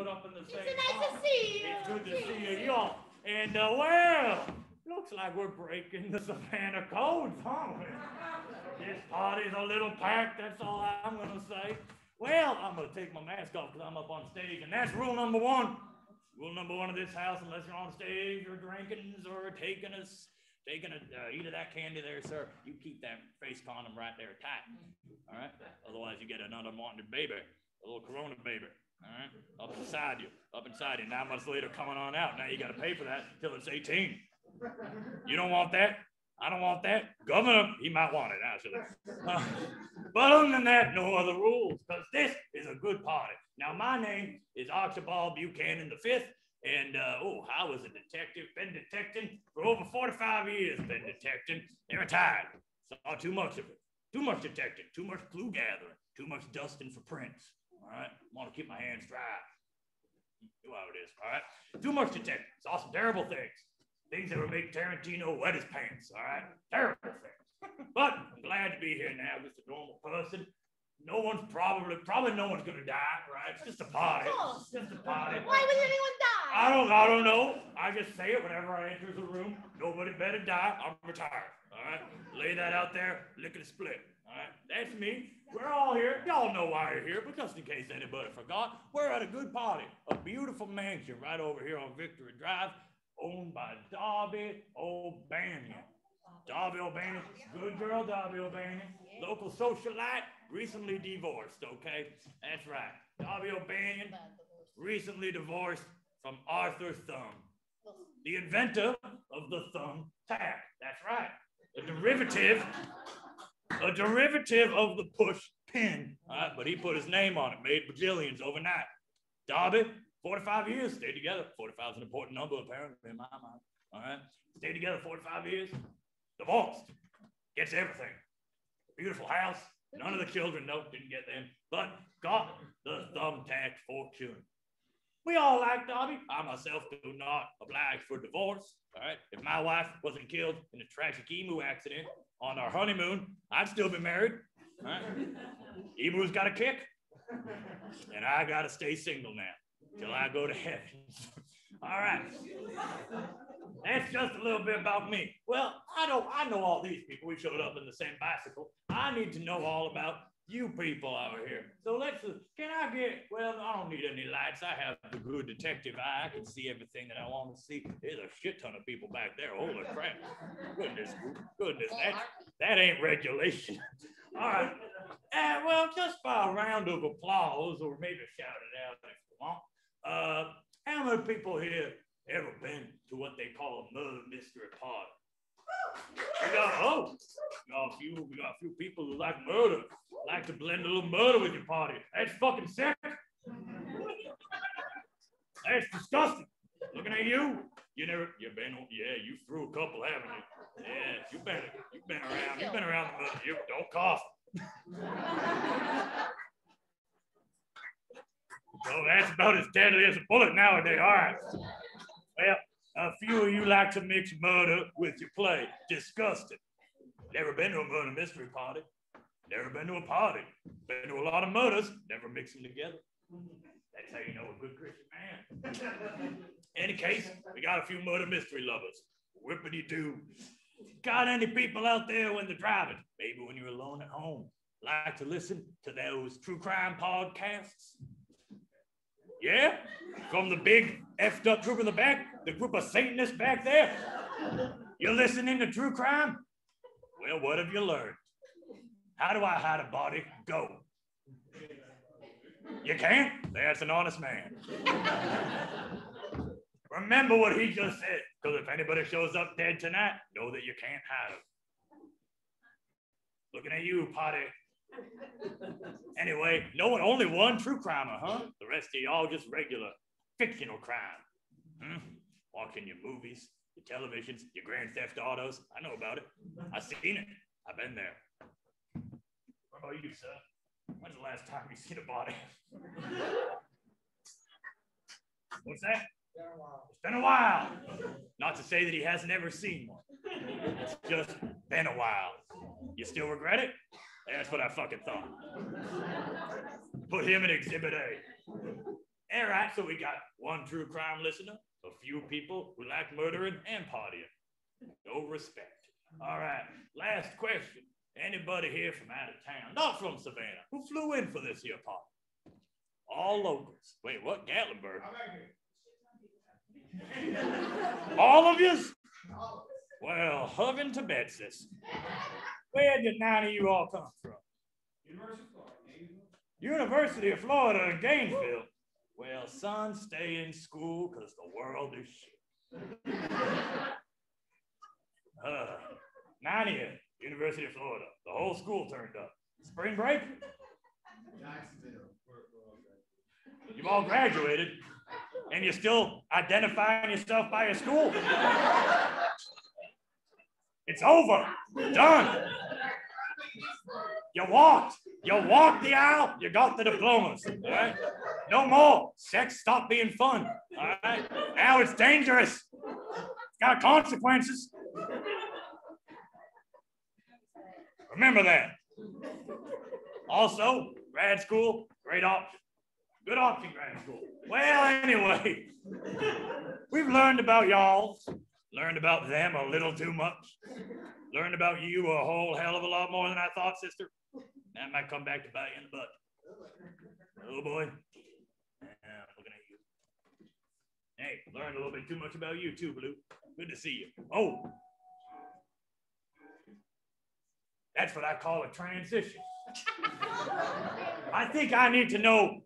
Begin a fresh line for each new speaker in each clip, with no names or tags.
showed up in the same
It's nice to see you.
It's good to see you all. And, well, looks like we're breaking the Savannah codes, huh? This party's a little packed, that's all I'm going to say. Well, I'm going to take my mask off because I'm up on stage, and that's rule number one. Rule number one of this house, unless you're on stage or drinking or taking a eat of that candy there, sir, you keep that face condom right there tight, all right? Otherwise, you get an unwanted baby, a little corona baby, all right? Up inside you, 9 months later coming on out. Now you got to pay for that till it's 18. You don't want that? I don't want that. Governor, he might want it, actually. But other than that, no other rules, because this is a good party. Now, my name is Archibald Buchanan V, and, I was a detective, been detecting for over 45 years, been detecting, and retired. Saw too much of it. Too much detecting, too much clue gathering, too much dusting for prints, all right? Want to keep my hands dry. You know how it is, all right? Too much detecting. Saw some terrible things. Things that would make Tarantino wet his pants, all right? Terrible things. But I'm glad to be here now, just a normal person. No one's probably no one's gonna die, right? It's just a party. It's just a party.
Why would anyone die?
I don't know. I just say it whenever I enter the room. Nobody better die. I'm retired, all right? Lay that out there, lickety split, all right? That's me. We're all here. Y'all know why you're here, but just in case anybody forgot, we're at a good party. A beautiful mansion right over here on Victory Drive, owned by Darby O'Banion. Darby O'Banion, good girl, Darby O'Banion. Local socialite, recently divorced, okay? That's right. Darby O'Banion, recently divorced from Arthur Thumb, the inventor of the thumb tack. That's right. A derivative of the push pin, all right? But he put his name on it, made bajillions overnight. Darby, 45 years, stayed together. 45 is an important number, apparently, in my mind. All right? Stayed together 45 years, divorced. Gets everything. Beautiful house. None of the children, nope, didn't get them. But got the thumbtack fortune. We all like Darby. I myself do not oblige for divorce. All right? If my wife wasn't killed in a tragic emu accident on our honeymoon, I'd still be married. All right? Emu's got a kick. And I got to stay single now. Till I go to heaven. All right. That's just a little bit about me. Well, I know all these people. We showed up in the same bicycle. I need to know all about you people over here. So I don't need any lights. I have the good detective eye. I can see everything that I want to see. There's a shit ton of people back there. Holy crap. Goodness, that ain't regulation. All right. Well, just by a round of applause, or maybe shout it out if you want. How many people here ever been to what they call a murder mystery party? We got a few people who like murder, like to blend a little murder with your party. That's fucking sick. That's disgusting. Looking at you, you threw a couple, haven't you? Yeah, you've been around the murder. You don't cough. So that's about as deadly as a bullet nowadays. All right. Well, a few of you like to mix murder with your play. Disgusting. Never been to a murder mystery party. Never been to a party. Been to a lot of murders. Never mix them together. That's how you know a good Christian man. Any case, we got a few murder mystery lovers. Whippity-doo. Got any people out there when they're driving? Maybe when you're alone at home. Like to listen to those true crime podcasts? Yeah? From the big effed up group in the back, the group of Satanists back there? You're listening to true crime? Well, what have you learned? How do I hide a body? Go. You can't? That's an honest man. Remember what he just said, because if anybody shows up dead tonight, know that you can't hide them. Looking at you, potty. Anyway, only one true crimer, huh? The rest of y'all just regular fictional crime. Watching your movies, your televisions, your Grand Theft Autos. I know about it. I've seen it. I've been there. What about you, sir? When's the last time you seen a body? What's that? It's been a while. Not to say that he hasn't ever seen one. It's just been a while. You still regret it? That's what I fucking thought. Put him in Exhibit A. All right, so we got one true crime listener, a few people who like murdering and partying. No respect. All right, last question. Anybody here from out of town, not from Savannah, who flew in for this here party? All locals. Wait, what? Gatlinburg? All of yous? Well, hovin' to Betsis. Where did none of you all come from? University of Florida in Gainesville. Well, son, stay in school because the world is shit. 9 of you, University of Florida. The whole school turned up. Spring break? You've all graduated, and you're still identifying yourself by your school? It's over. Done. You walked the aisle, you got the diplomas, all right? No more. Sex stopped being fun, all right? Now it's dangerous. It's got consequences. Remember that. Also, grad school, great option. Good option, grad school. Well, anyway, we've learned about y'all, learned about them a little too much, learned about you a whole hell of a lot more than I thought, sister. That might come back to bite you in the butt. Oh boy. Yeah, looking at you. Hey, learned a little bit too much about you too, Blue. Good to see you. Oh. That's what I call a transition. I think I need to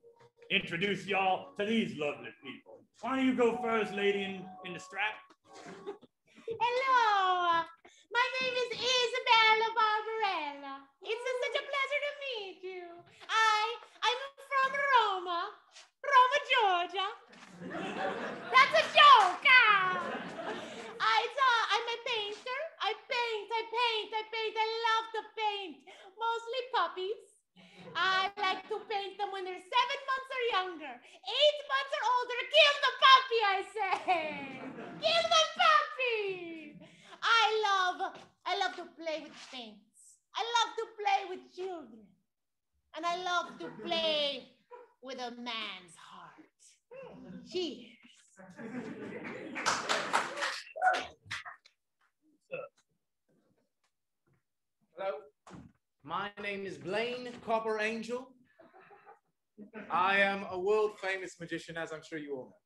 introduce y'all to these lovely people. Why don't you go first, lady in the strap?
Hello. My name is Isabella Barbarella. It's such a pleasure to meet you. I'm from Roma, Georgia. That's a joke. I'm a painter. I paint. I love to paint. Mostly puppies. I like to paint them when they're 7 months or younger. 8 months or older. Kill the puppy, I say. Kill the puppy. I love to play with things. I love to play with children. And I love to play with a man's heart. Cheers.
Hello, my name is Blaine Copper Angel. I am a world famous magician, as I'm sure you all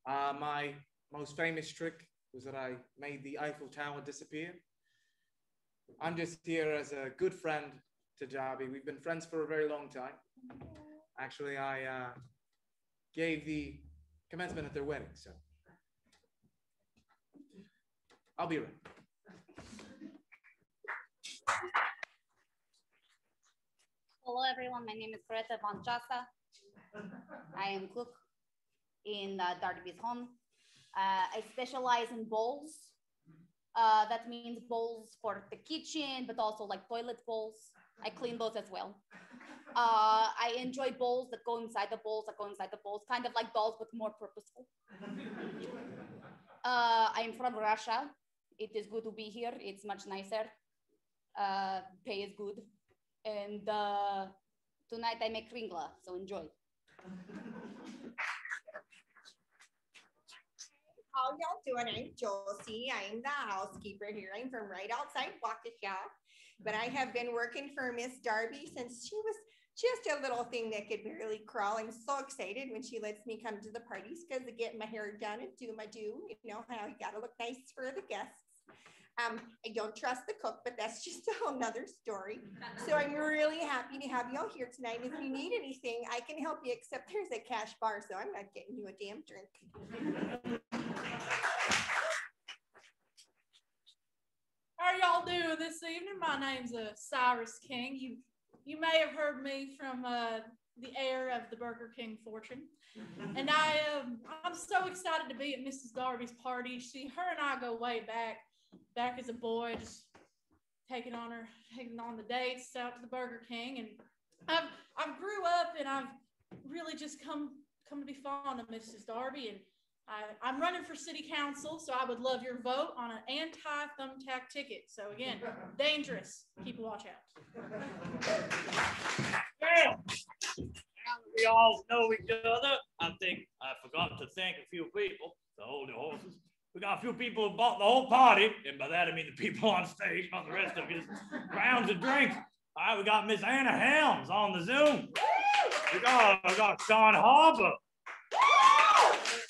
know. My most famous trick was that I made the Eiffel Tower disappear. I'm just here as a good friend to Darby. We've been friends for a very long time. Actually, I gave the commencement at their wedding, so I'll be right.
Hello everyone, my name is Greta von Chasa. I am cook in Darby's home. I specialize in bowls. That means bowls for the kitchen, but also like toilet bowls. I clean those as well. I enjoy bowls that go inside the bowls, kind of like dolls, but more purposeful. I'm from Russia. It is good to be here. It's much nicer. Pay is good. And tonight I make kringla, so enjoy.
How y'all doing? I'm Josie. I'm the housekeeper here. I'm from right outside Waukesha, but I have been working for Miss Darby since she was just a little thing that could barely crawl. I'm so excited when she lets me come to the parties because I get my hair done and do my do. You know how you gotta look nice for the guests. I don't trust the cook, but that's just a whole nother story. So I'm really happy to have y'all here tonight. If you need anything, I can help you, except there's a cash bar, so I'm not getting you a damn drink.
How y'all doing this evening? My name's Cyrus King. You may have heard me from the heir of the Burger King fortune. And I'm so excited to be at Mrs. Darby's party. Her and I go way back as a boy, just taking on the dates out to the Burger King. And I've grew up and I've really just come to be fond of Mrs. Darby. And I'm running for city council, so I would love your vote on an anti-thumbtack ticket. So again, dangerous. Keep a watch out.
Well, we all know each other. I think I forgot to thank a few people to hold the horses. We got a few people who bought the whole party, and by that I mean the people on stage, not the rest of you. Rounds of drinks. All right, we got Miss Anna Helms on the Zoom. We got Sean Harper.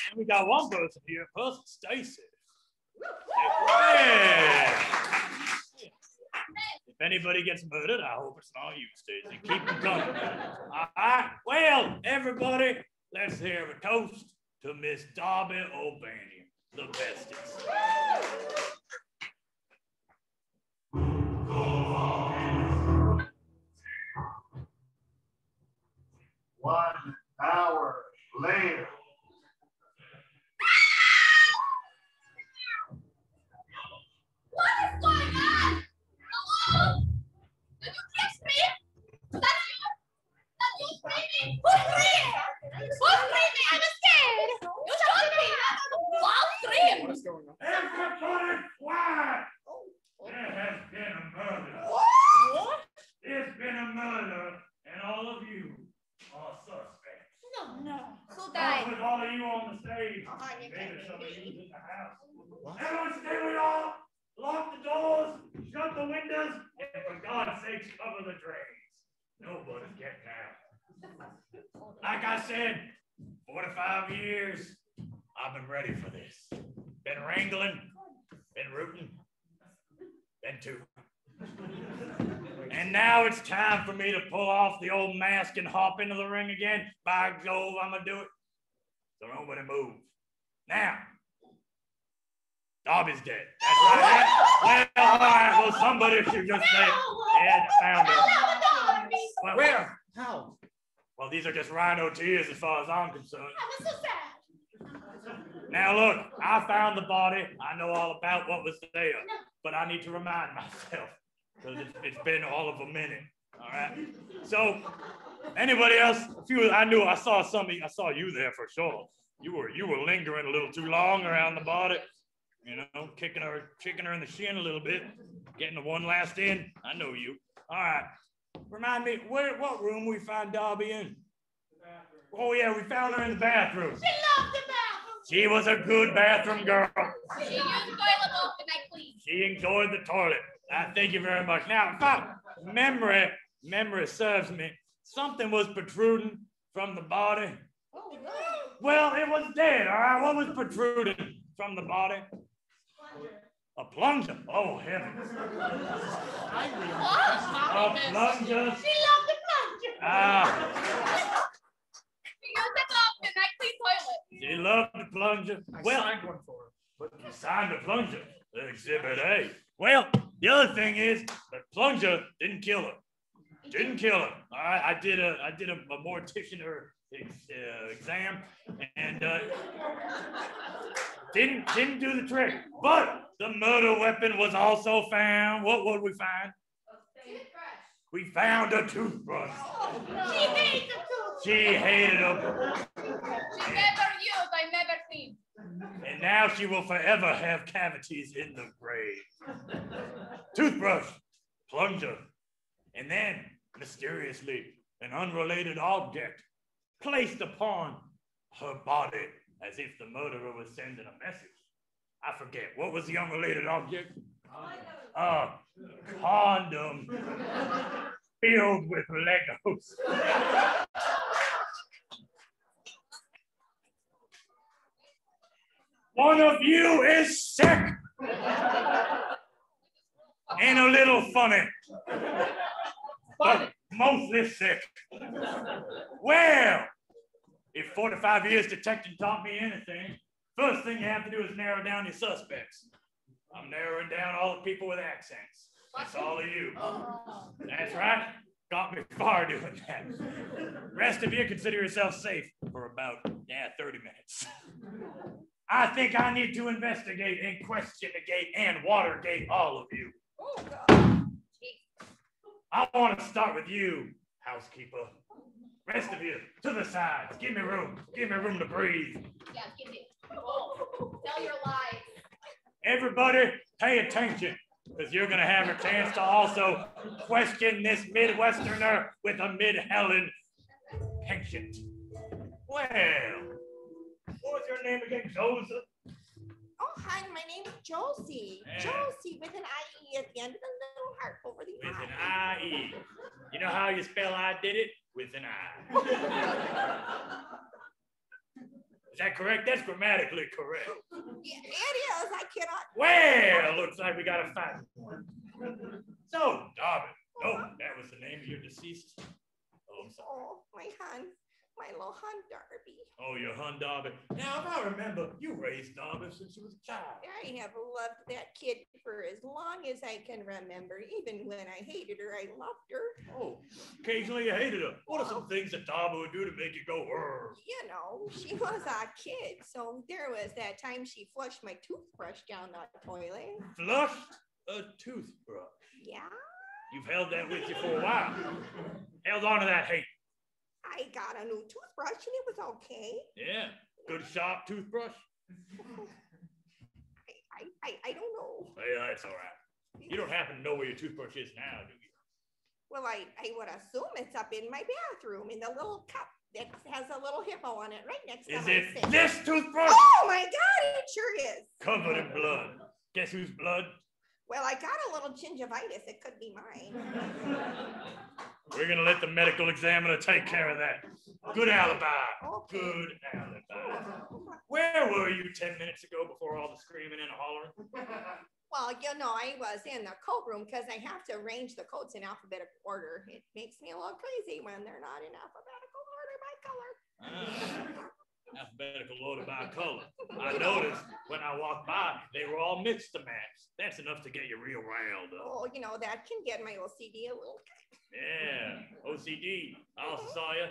And we got one person here, person Stacy. Yeah. If anybody gets murdered, I hope it's not you, Stacy. Keep them coming. All right. Well, everybody, let's hear a toast to Miss Darby O'Banion, the bestest.
1 hour later.
What is going on? Hello? Did you text me? That's you? That's you screaming? Who's screaming? Who's screaming? I'm scared. You shot me. I'll scream.
What's going on?
Everybody quiet. There has been a murder.
What?
There's been a murder, and all of you are suspects.
No.
Who
Start
died?
with all of you on the stage. Maybe some of you in the house. Everyone stay with y'all. Lock the doors, shut the windows, and for God's sakes, cover the drains. Nobody's getting out. Like I said, 45 years, I've been ready for this. Been wrangling, been rooting, been tooting. And now it's time for me to pull off the old mask and hop into the ring again. By Jove, I'm gonna do it. So nobody move. Now, Darby's dead. That's right. Well, all right. Well, somebody should just say, yeah, I found it. Well,
Where? How?
well, these are just rhino tears as far as I'm concerned.
That was so sad.
Now, look, I found the body. I know all about what was there, but I need to remind myself because it's been all of a minute. All right. So, anybody else? I saw some of you. I saw you there for sure. You were lingering a little too long around the body. You know, kicking her in the shin a little bit, getting the one last in. I know you. All right. Remind me, what room we find Darby in? The bathroom. Oh, yeah, we found her in the bathroom.
She loved the bathroom.
She was a good bathroom girl.
She used the toilet bowl and I cleaned.
She enjoyed the toilet. Thank you very much. Now, if memory serves me, something was protruding from the body.
Oh, no.
Well, it was dead, all right? What was protruding from the body? A plunger. Oh, heavens. A plunger.
She loved the plunger. She used the cup and I cleaned toilet.
She loved the plunger.
I
Well,
signed one for her.
but you signed the plunger. Exhibit A. Well, the other thing is the plunger didn't kill her. Didn't kill her. All right, I did a mortician exam and didn't do the trick. But the murder weapon was also found. What would we find? We found a toothbrush.
She hated the tooth.
She hated them.
She never used, I never seen.
And now she will forever have cavities in the grave. Toothbrush, plunger, and then, mysteriously, an unrelated object placed upon her body as if the murderer was sending a message. I forget, what was the unrelated object? A condom filled with Legos. One of you is sick and a little funny, but mostly sick. Well, if 45 years detecting taught me anything, first thing you have to do is narrow down your suspects. I'm narrowing down all the people with accents. That's all of you. That's right. Got me far doing that. Rest of you consider yourself safe for about 30 minutes. I think I need to investigate and questionigate and Watergate all of you. I want to start with you, housekeeper. Rest of you, to the sides. Give me room. Give me room to breathe.
Yeah, give me. Tell your lies.
Everybody, pay attention, because you're going to have a chance to also question this Midwesterner with a Mid-Helen penchant. Well, what was your name again, Joseph?
Oh, hi, my name is Josie.
Yeah.
Josie with an I-E at the end of the little heart over the
With
I.
an I-E. You know how you spell I did it? With an I. Is that correct? That's grammatically correct.
Yeah, it is. I cannot.
Well, looks like we got a fight. So, Darby. No, that was the name of your deceased. Oh, I'm sorry.
Oh, my little hun Darby.
Oh, your hun Darby. Now, if I remember, you raised Darby since she was a child.
I have loved that kid for as long as I can remember. Even when I hated her, I loved her.
Oh, occasionally you hated her. What are some things that Darby would do to make you go, "Rrr"?
You know, she was a kid. So there was that time she flushed my toothbrush down the toilet.
Flushed a toothbrush.
Yeah.
You've held that with you for a while. Held on to that hate.
I got a new toothbrush and it was okay.
Yeah. Good sharp toothbrush.
I don't know.
Yeah, that's all right. You don't happen to know where your toothbrush is now, do you?
Well, I would assume it's up in my bathroom in the little cup that has a little hippo on it right next to
Is
my
it
sink.
this toothbrush?
Oh my God, it sure is.
Covered in blood. Guess whose blood?
Well, I got a little gingivitis. It could be mine.
We're going to let the medical examiner take care of that. Good alibi.
Okay.
Good alibi. Where were you 10 minutes ago before all the screaming and hollering?
Well, you know, I was in the coat room because I have to arrange the coats in alphabetical order. It makes me a little crazy when they're not in alphabetical order by color.
Alphabetical order by color. I noticed when I walked by, they were all mixed to match. That's enough to get you real riled up.
Oh, you know, that can get my OCD a little.
Yeah, OCD. I also saw you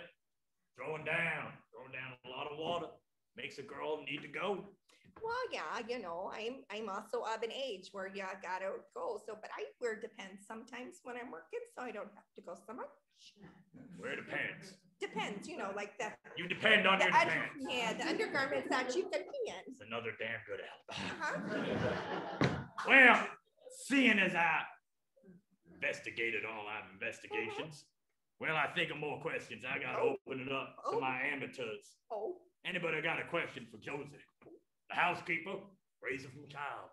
throwing down a lot of water. Makes a girl need to go.
Well, yeah, you know, I'm also of an age where you gotta go. So, but I wear depends sometimes when I'm working, so I don't have to go so much.
Where depends.
Depends, you know, like the.
You depend on your depends.
Yeah, the undergarments that you can be in.
It's another damn good alibi.
Uh-huh.
Well, seeing as I investigated all our investigations, well, I think of more questions. I gotta open it up to my amateurs.
Oh.
Anybody got a question for Josie? The housekeeper, raised her from a child,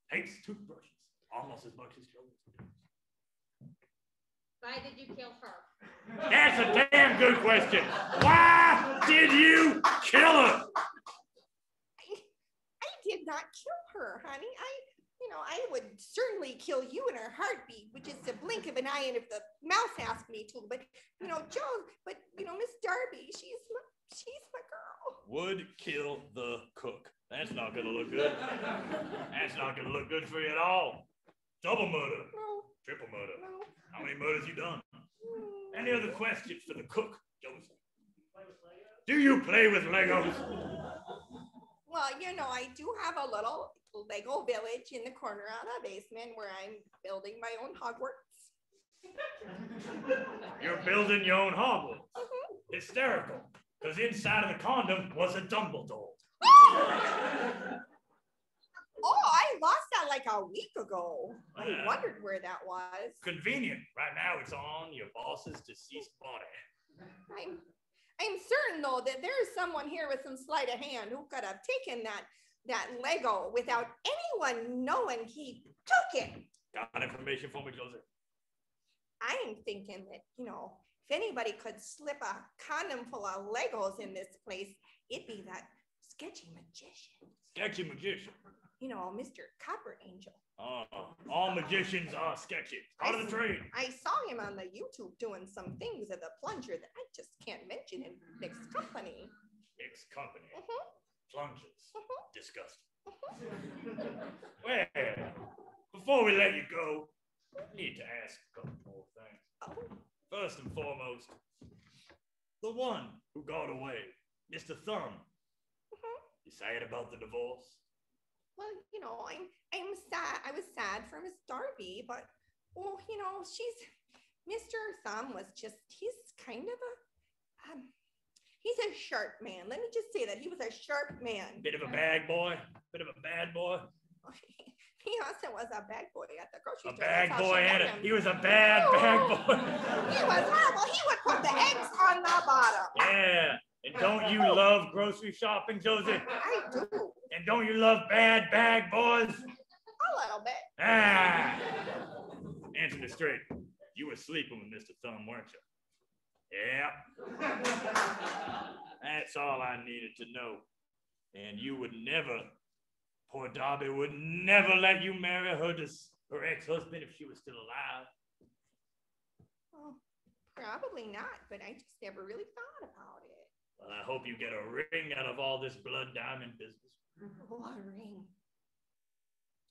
hates toothbrushes almost as much as Josie.
Why did you kill her?
That's a damn good question. Why did you kill her?
I did not kill her, honey. I would certainly kill you in a heartbeat, which is the blink of an eye, and if the mouse asked me to. But Miss Darby, she's my girl.
Would kill the cook. That's not gonna look good. That's not gonna look good for you at all. Double murder.
No.
Triple murder.
No.
How many murders you done? Any other questions for the cook, Joseph? Do you play with Legos?
Well, I do have a little Lego village in the corner of the basement where I'm building my own Hogwarts.
You're building your own Hogwarts. Hysterical. Because inside of the condom was a Dumbledore.
Oh, I lost that like a week ago. I wondered where that was.
Convenient. Right now it's on your boss's deceased body.
I'm certain though that there's someone here with some sleight of hand who could have taken that Lego without anyone knowing he took it.
Got information for me, Joseph?
I'm thinking that, if anybody could slip a condom full of Legos in this place, it'd be that sketchy magician.
Sketchy magician?
Mr. Copper Angel.
All magicians are sketchy. Out of the trade.
I saw him on the YouTube doing some things with a plunger that I just can't mention in mixed company.
Mixed company. Plungers. Disgusting. Well, before we let you go, I need to ask a couple more things. First and foremost, the one who got away, Mr. Thumb. You sad about the divorce?
Well, I'm sad. I was sad for Miss Darby, but, Mr. Thumb was he's kind of he's a sharp man. Let me just say that he was a sharp man.
Bit of a bad boy? Bit of a bad boy?
He also was a bag boy at the grocery
A
store.
bag
That's how
boy,
she met
Anna.
him.
He was a bad bag boy.
He was horrible. He would put the eggs on the bottom.
Yeah. And don't you love grocery shopping, Josie?
I do.
And don't you love bad bag boys?
A little bit.
Ah. Answer me straight. You were sleeping with Mr. Thumb, weren't you? Yeah. That's all I needed to know. And you would never, poor Darby would never let you marry her ex-husband if she was still alive.
Oh, probably not, but I just never really thought about it.
Well, I hope you get a ring out of all this blood diamond business.
What a ring.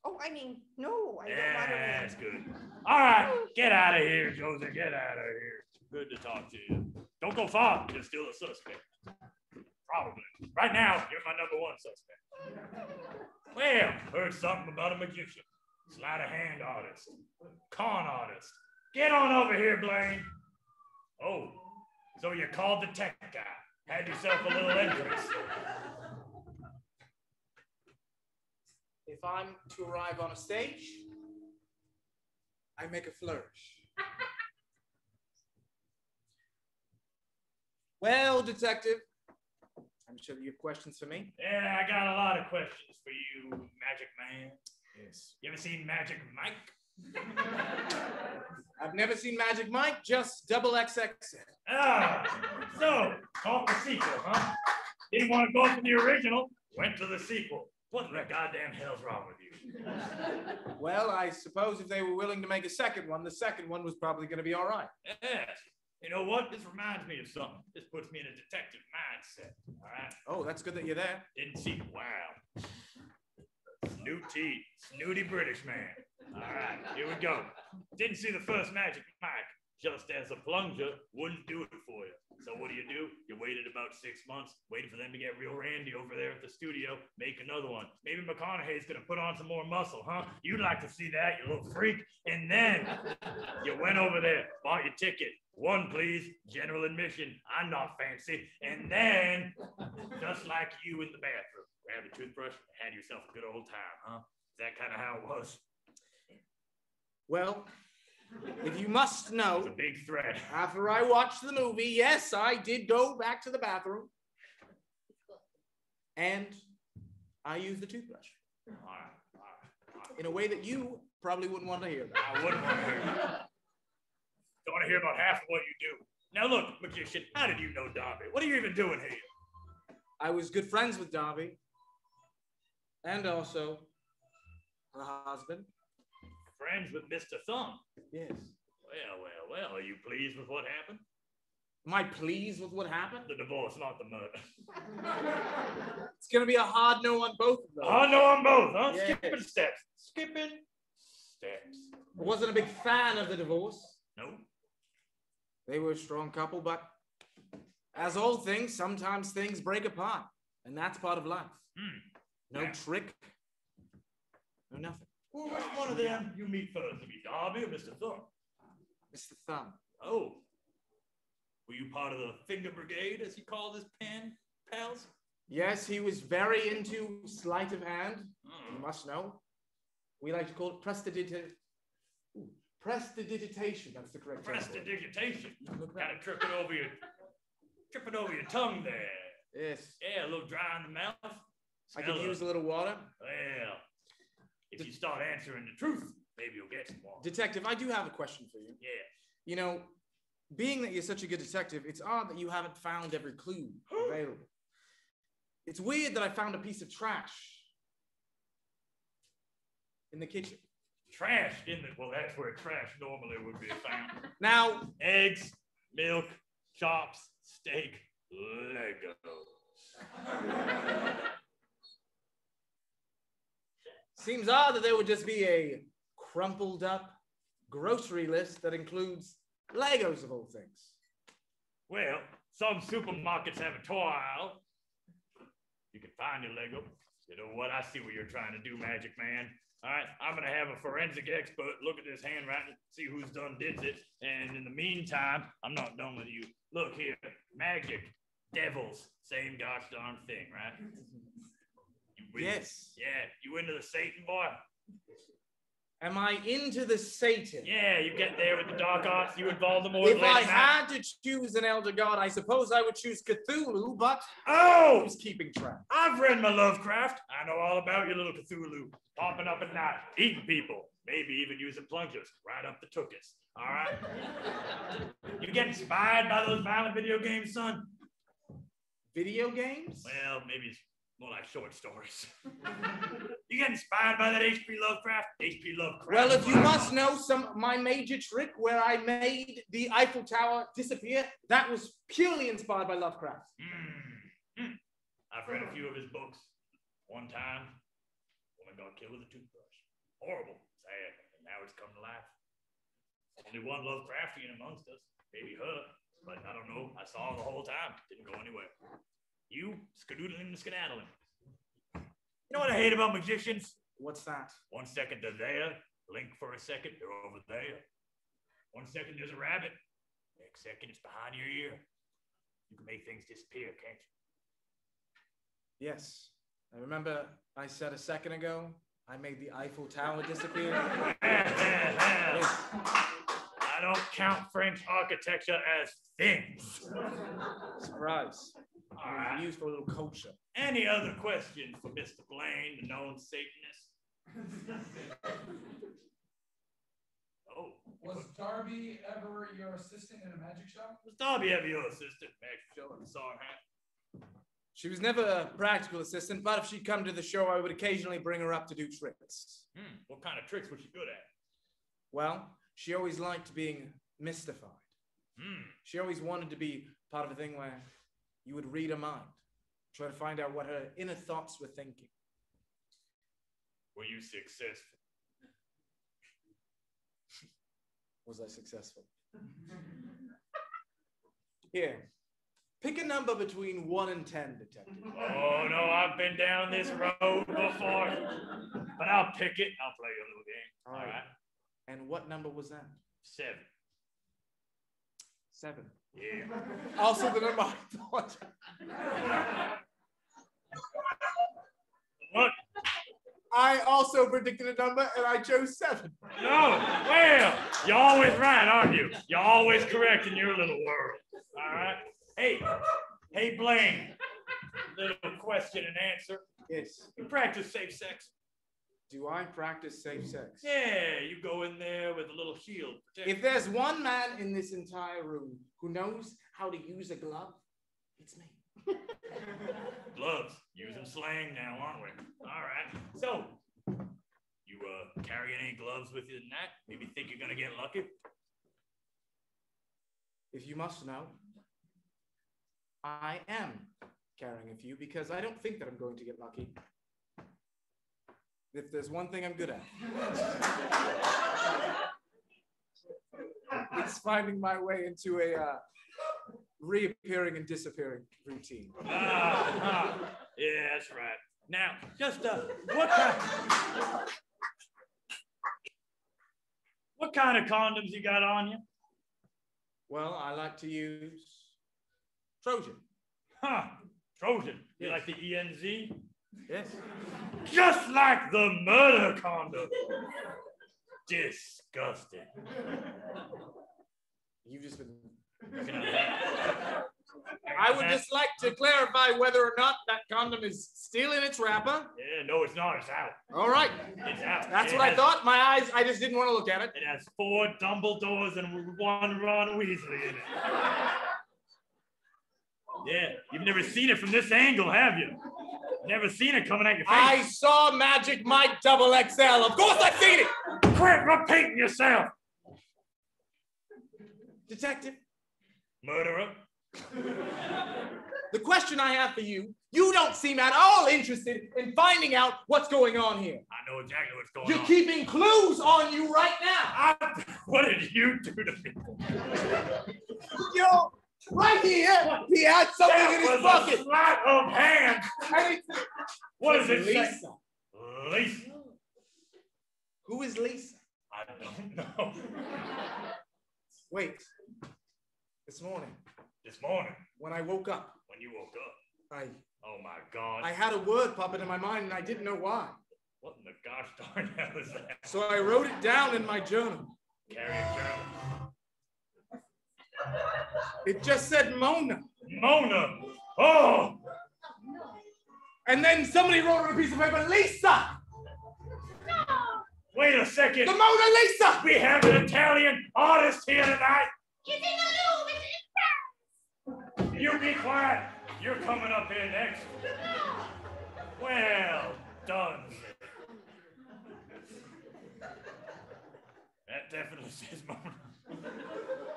Oh, I mean, no, I don't want a ring.
That's good. All right, get out of here, Josie. Get out of here. Good to talk to you. Don't go far. You're still a suspect. Probably. Right now, you're my #1 suspect. Well, heard something about a magician, sleight of hand artist, con artist. Get on over here, Blaine. Oh, so you called the tech guy. Had yourself a little entrance.
If I'm to arrive on a stage, I make a flourish. Well, detective, I'm sure you have questions for me.
Yeah, I got a lot of questions for you, Magic Man.
Yes.
You ever seen Magic Mike?
I've never seen Magic Mike, just XXX.
Ah, so, caught the sequel, huh? Didn't want to go for the original, went to the sequel. What the goddamn hell's wrong with you?
Well, I suppose if they were willing to make a second one, the second one was probably going to be all right.
Yes. You know what? This reminds me of something. This puts me in a detective mindset, all right?
Oh, that's good that you're there.
Didn't see, wow. Snooty British man. All right, here we go. Didn't see the first Magic Mike, just as a plunger wouldn't do it for you. So what do? You waited about 6 months, waiting for them to get real randy over there at the studio, make another one. Maybe McConaughey's gonna put on some more muscle, huh? You'd like to see that, you little freak. And then you went over there, bought your ticket. 1, please, general admission. I'm not fancy. And then, just like you in the bathroom, grabbed a toothbrush, had yourself a good old time, huh? Is that kind of how it was?
Well, if you must know,
It's a big threat.
after I watched the movie, yes, I did go back to the bathroom. And I used the toothbrush.
All right.
In a way that you probably wouldn't want to hear that.
I wouldn't want to hear that. Don't want to hear about half of what you do. Now look, magician, how did you know Darby? What are you even doing here?
I was good friends with Darby. And also her husband.
Friends with Mr. Thumb.
Yes.
Well, are you pleased with what happened?
Am I pleased with what happened?
The divorce, not the murder.
It's going to be a hard no on both of them.
Oh, no on both, huh?
Yeah.
Skipping steps.
I wasn't a big fan of the divorce.
No.
They were a strong couple, but as all things, sometimes things break apart. And that's part of life. No trick. No nothing.
Well, which one of them you meet first? Be Darby or Mr. Thumb?
Mr. Thumb.
Oh. Were you part of the Finger Brigade, as he called his pals?
Yes, he was very into sleight of hand. You must know. We like to call it prestidigitation. That's the correct term.
Prestidigitation. Kind of tripping over your tongue there.
Yes.
Yeah, a little dry in the mouth.
I could use a little water.
Well, if you start answering the truth, maybe you'll get some more.
Detective, I do have a question for you.
Yeah.
You know, being that you're such a good detective, it's odd that you haven't found every clue available. It's weird that I found a piece of trash in the kitchen.
Trash in the, well, that's where trash normally would be found.
Now,
eggs, milk, chops, steak, Legos.
seems odd that there would just be a crumpled up grocery list that includes Legos of all things.
Well, some supermarkets have a toy aisle. You can find your Lego. You know what? I see what you're trying to do, Magic Man. All right, I'm going to have a forensic expert look at this handwriting, see who's done did it. And in the meantime, I'm not done with you. Look here, magic, devils, same gosh darn thing, right?
Yes.
Yeah, you into the Satan boy?
Am I into the Satan?
Yeah, you get there with the dark arts, you and Voldemort.
If I had to choose an elder god, I suppose I would choose Cthulhu, but who's keeping track?
I've read my Lovecraft. I know all about your little Cthulhu. Popping up at night, eating people, maybe even using plungers right up the tuchus. All right? You get inspired by those violent video games, son?
Video games?
Well, maybe it's more like short stories. You get inspired by that H.P. Lovecraft? H.P. Lovecraft.
Well, if you must know my major trick where I made the Eiffel Tower disappear, that was purely inspired by Lovecraft.
I've read a few of his books. One time, a woman got killed with a toothbrush. Horrible, sad, and now it's come to life. Only one Lovecraftian amongst us, maybe her, but I don't know. I saw her the whole time. Didn't go anywhere. You skedoodling and skedaddling. You know what I hate about magicians?
What's that?
1 second they're there, blink for a second, they're over there. 1 second there's a rabbit, next second it's behind your ear. You can make things disappear, can't you?
Yes. I remember I said a second ago, I made the Eiffel Tower disappear.
I don't count French architecture as things.
Surprise.
All right.
Used for a little culture.
Any other questions for Mr. Blaine, the known Satanist? Oh.
Was Darby ever your assistant in a magic show?
Was Darby ever your assistant? Magic show in the song hat?
She was never a practical assistant, but if she'd come to the show, I would occasionally bring her up to do tricks.
What kind of tricks was she good at?
Well, she always liked being mystified. She always wanted to be part of a thing where you would read her mind, try to find out what her inner thoughts were thinking.
Were you successful?
Was I successful? Here, pick a number between 1 and 10, detective.
Oh, no, I've been down this road before. But I'll pick it. I'll play a little game. All right.
And what number was that?
7.
7.
Yeah.
Also the number I thought.
What?
I also predicted a number and I chose 7.
No, well, you're always right, aren't you? You're always correct in your little world. All right. Hey, Blaine. Little question and answer.
Yes.
You practice safe sex?
Do I practice safe sex?
Yeah, you go in there with a little shield.
If there's one man in this entire room who knows how to use a glove, it's me.
Gloves, using slang now, aren't we? All right. So, you carry any gloves with you tonight? Maybe think you're gonna get lucky?
If you must know, I am carrying a few because I don't think that I'm going to get lucky. If there's one thing I'm good at, it's finding my way into a reappearing and disappearing routine.
Yeah, that's right. Now, just what kind of condoms you got on you?
Well, I like to use Trojan.
Trojan. You
Yes.
like the ENZ?
Yes.
Just like the murder condom. Disgusting.
You've just been...
I
I would just like to clarify whether or not that condom is still in its wrapper.
Yeah, no, it's not. It's out.
All right.
It's out.
That's
It
what I
has-
thought. My eyes, I just didn't want to look at it.
It has 4 Dumbledores and 1 Ron Weasley in it. Yeah, you've never seen it from this angle, have you? Never seen it coming at your face.
I saw Magic Mike Double XL. Of course I've seen it.
Quit repeating yourself.
Detective,
Murderer.
the question I have for you, you don't seem at all interested in finding out what's going on here.
I know exactly what's going
You're
on.
keeping clues on you right now.
What did you do to me?
Yo, right here, he had something
That
in his
was
bucket.
a sleight of hand. What does it say?
Lisa.
Lisa.
Who is Lisa?
I don't know.
Wait. This morning,
This morning,
when I woke up,
when you woke up.
I
Oh my God.
had a word pop into my mind and I didn't know why.
What in the gosh darn hell is that?
So I wrote it down in my journal.
Carry a journal.
It just said Mona.
Mona! Oh!
And then somebody wrote on a piece of paper, Lisa!
Wait a second!
The Mona Lisa!
We have an Italian artist here tonight!
It's in the Louvre, it's in Paris.
You be quiet! You're coming up here next. Well done. That definitely says Mona.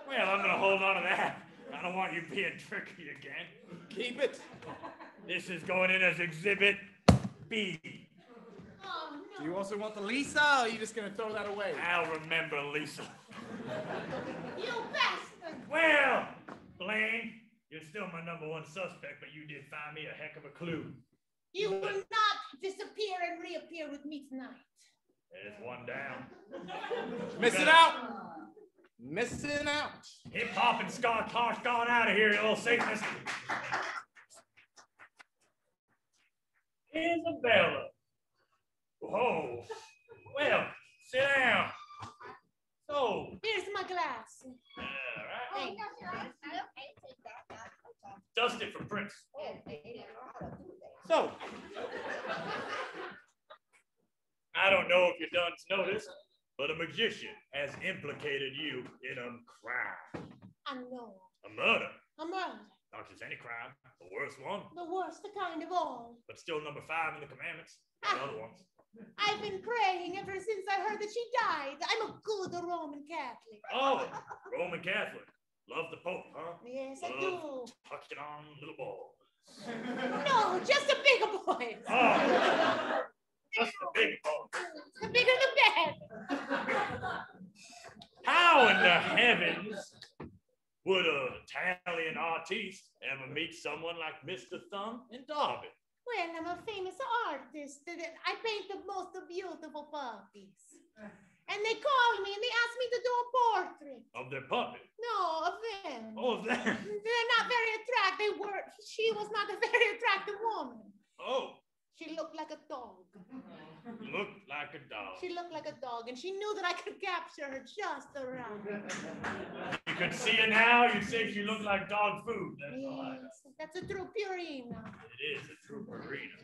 Well, I'm gonna hold on to that. I don't want you being tricky again.
Keep it.
This is going in as Exhibit B.
Oh,
Do
no.
you also want the Lisa, or are you just going to throw that away?
I'll remember Lisa.
You bastard.
Well, Blaine, you're still my #1 suspect, but you did find me a heck of a clue.
You will not disappear and reappear with me tonight.
There's one down.
Missing out. Missing out.
Hip hop and ska tosh gone out of here, you little Satanist. Isabella. Whoa. Well, sit down. So,
Here's my glass.
all right.
Hey.
Dust it for Prince.
So,
I don't know if your don's noticed, but a magician has implicated you in a crime.
I know.
A murder.
A murder.
Not just any crime, the worst one,
The worst kind of all.
but still #5 in the commandments. And other ones.
I've been praying ever since I heard that she died. I'm a good Roman Catholic.
Oh, Roman Catholic. Love the Pope, huh?
Yes, I
Love
do.
touching on little boys.
No, just the bigger boys.
Oh, just the big boys.
The bigger the better.
How in the heavens would an Italian artiste ever meet someone like Mr. Thumb in Derby?
Well, I'm a famous artist. I paint the most beautiful puppies. And they call me and they ask me to do a portrait.
Of their puppet.
No, of them.
Oh, of them.
They're not very attractive. She was not a very attractive woman.
Oh,
She looked like a dog.
looked like a dog.
She looked like a dog, and she knew that I could capture her just around.
You could see her now, you'd say she looked like dog food. That's all I know.
Yes, that's a true Purina.
It is a true Marina.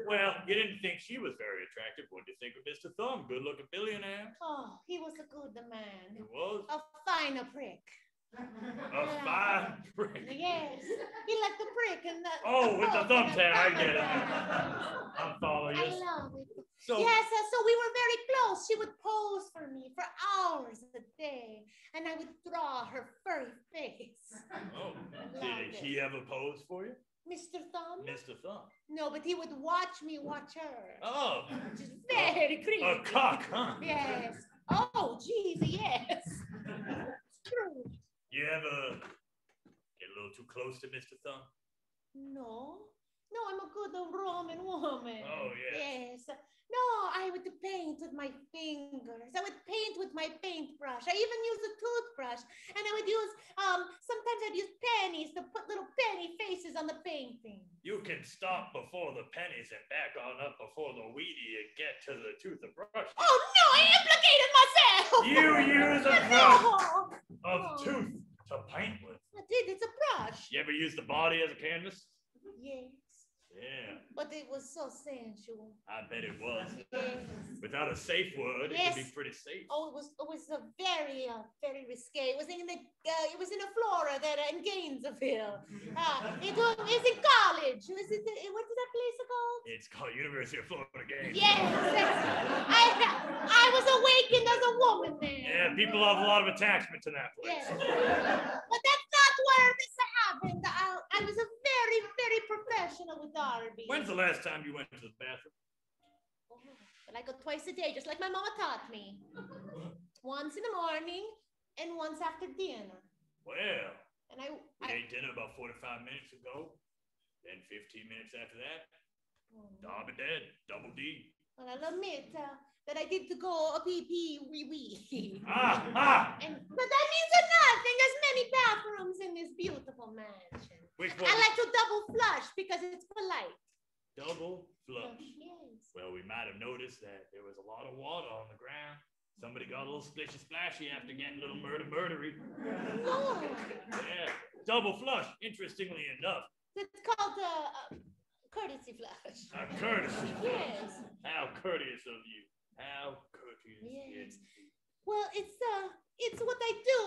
Well, you didn't think she was very attractive. What do you think of Mr. Thumb? Good-looking billionaire.
Oh, he was a good man.
He was
A finer prick.
a fine prick.
Yes, he liked the prick and the.
Oh, with the thumbtack, I get it.
I
I'm following you.
love it.
So,
Yes, so we were very close. She would pose for me for hours a day, and I would draw her furry face.
oh, did he ever pose for you?
Mr. Thumb?
Mr. Thumb.
No, but he would watch me watch her.
Oh,
Which is very creepy.
a cock, huh?
Yes. Oh, geez, yes. It's true.
You ever get a little too close to Mr. Thumb?
No. No, I'm a good Roman woman.
Oh, yes.
Yes. No, I would paint with my fingers. I would paint with my paintbrush. I even use a toothbrush. And I would use, sometimes I'd use pennies to put little penny faces on the painting.
You can stop before the pennies and back on up before the weedy and get to the toothbrush.
Oh, no, I implicated myself.
You use a brush of tooth to paint with.
I did, it's a brush.
You ever use the body as a canvas?
Yes.
Yeah,
But it was so sensual.
I bet it was.
Yes.
Without a safe word, it
Yes.
could be pretty safe.
Oh, it was a very risque. It was in Florida, in Gainesville. It was in college. What is that place called?
It's called University of Florida Games.
Yes, I was awakened as a woman there.
Yeah, people have a lot of attachment to that place.
Yes. But that's not where this happened. I was a very, very professional with Darby.
When's the last time you went to the bathroom?
But I go twice a day, just like my mama taught me. Once in the morning and once after dinner.
Well,
And
we ate dinner about 45 minutes ago. Then 15 minutes after that, Darby dead, double D.
Well, I'll admit that I did to go a pee wee.
Ah!
But that means nothing. There's many bathrooms in this beautiful mansion.
Which one?
I like to double flush because it's polite.
Double flush.
Yes.
Well, we might have noticed that there was a lot of water on the ground. Somebody got a little splashy after getting a little murdery.
No.
Yeah, double flush, interestingly enough.
It's called courtesy flush.
A courtesy.
Yes.
How courteous of you. How courteous.
Yes. Well, it's what I do.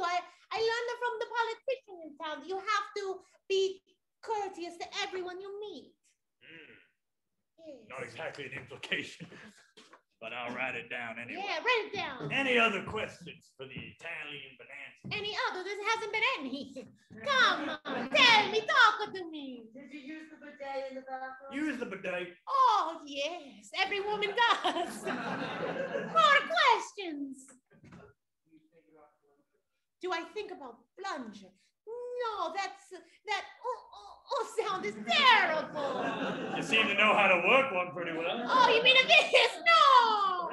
I learned it from the politician in town. You have to be courteous to everyone you meet. Yes.
Not exactly an implication, but I'll write it down anyway.
Yeah, write it down.
Any other questions for the Italian bonanza?
Any other? There hasn't been any. Come on, tell me, talk to me.
Did you use the bidet in the bathroom?
Use the bidet.
Oh, yes, every woman does. More questions. Do I think about plunger? No, that sound is terrible.
You seem to know how to work one pretty well.
Oh, you mean this? No.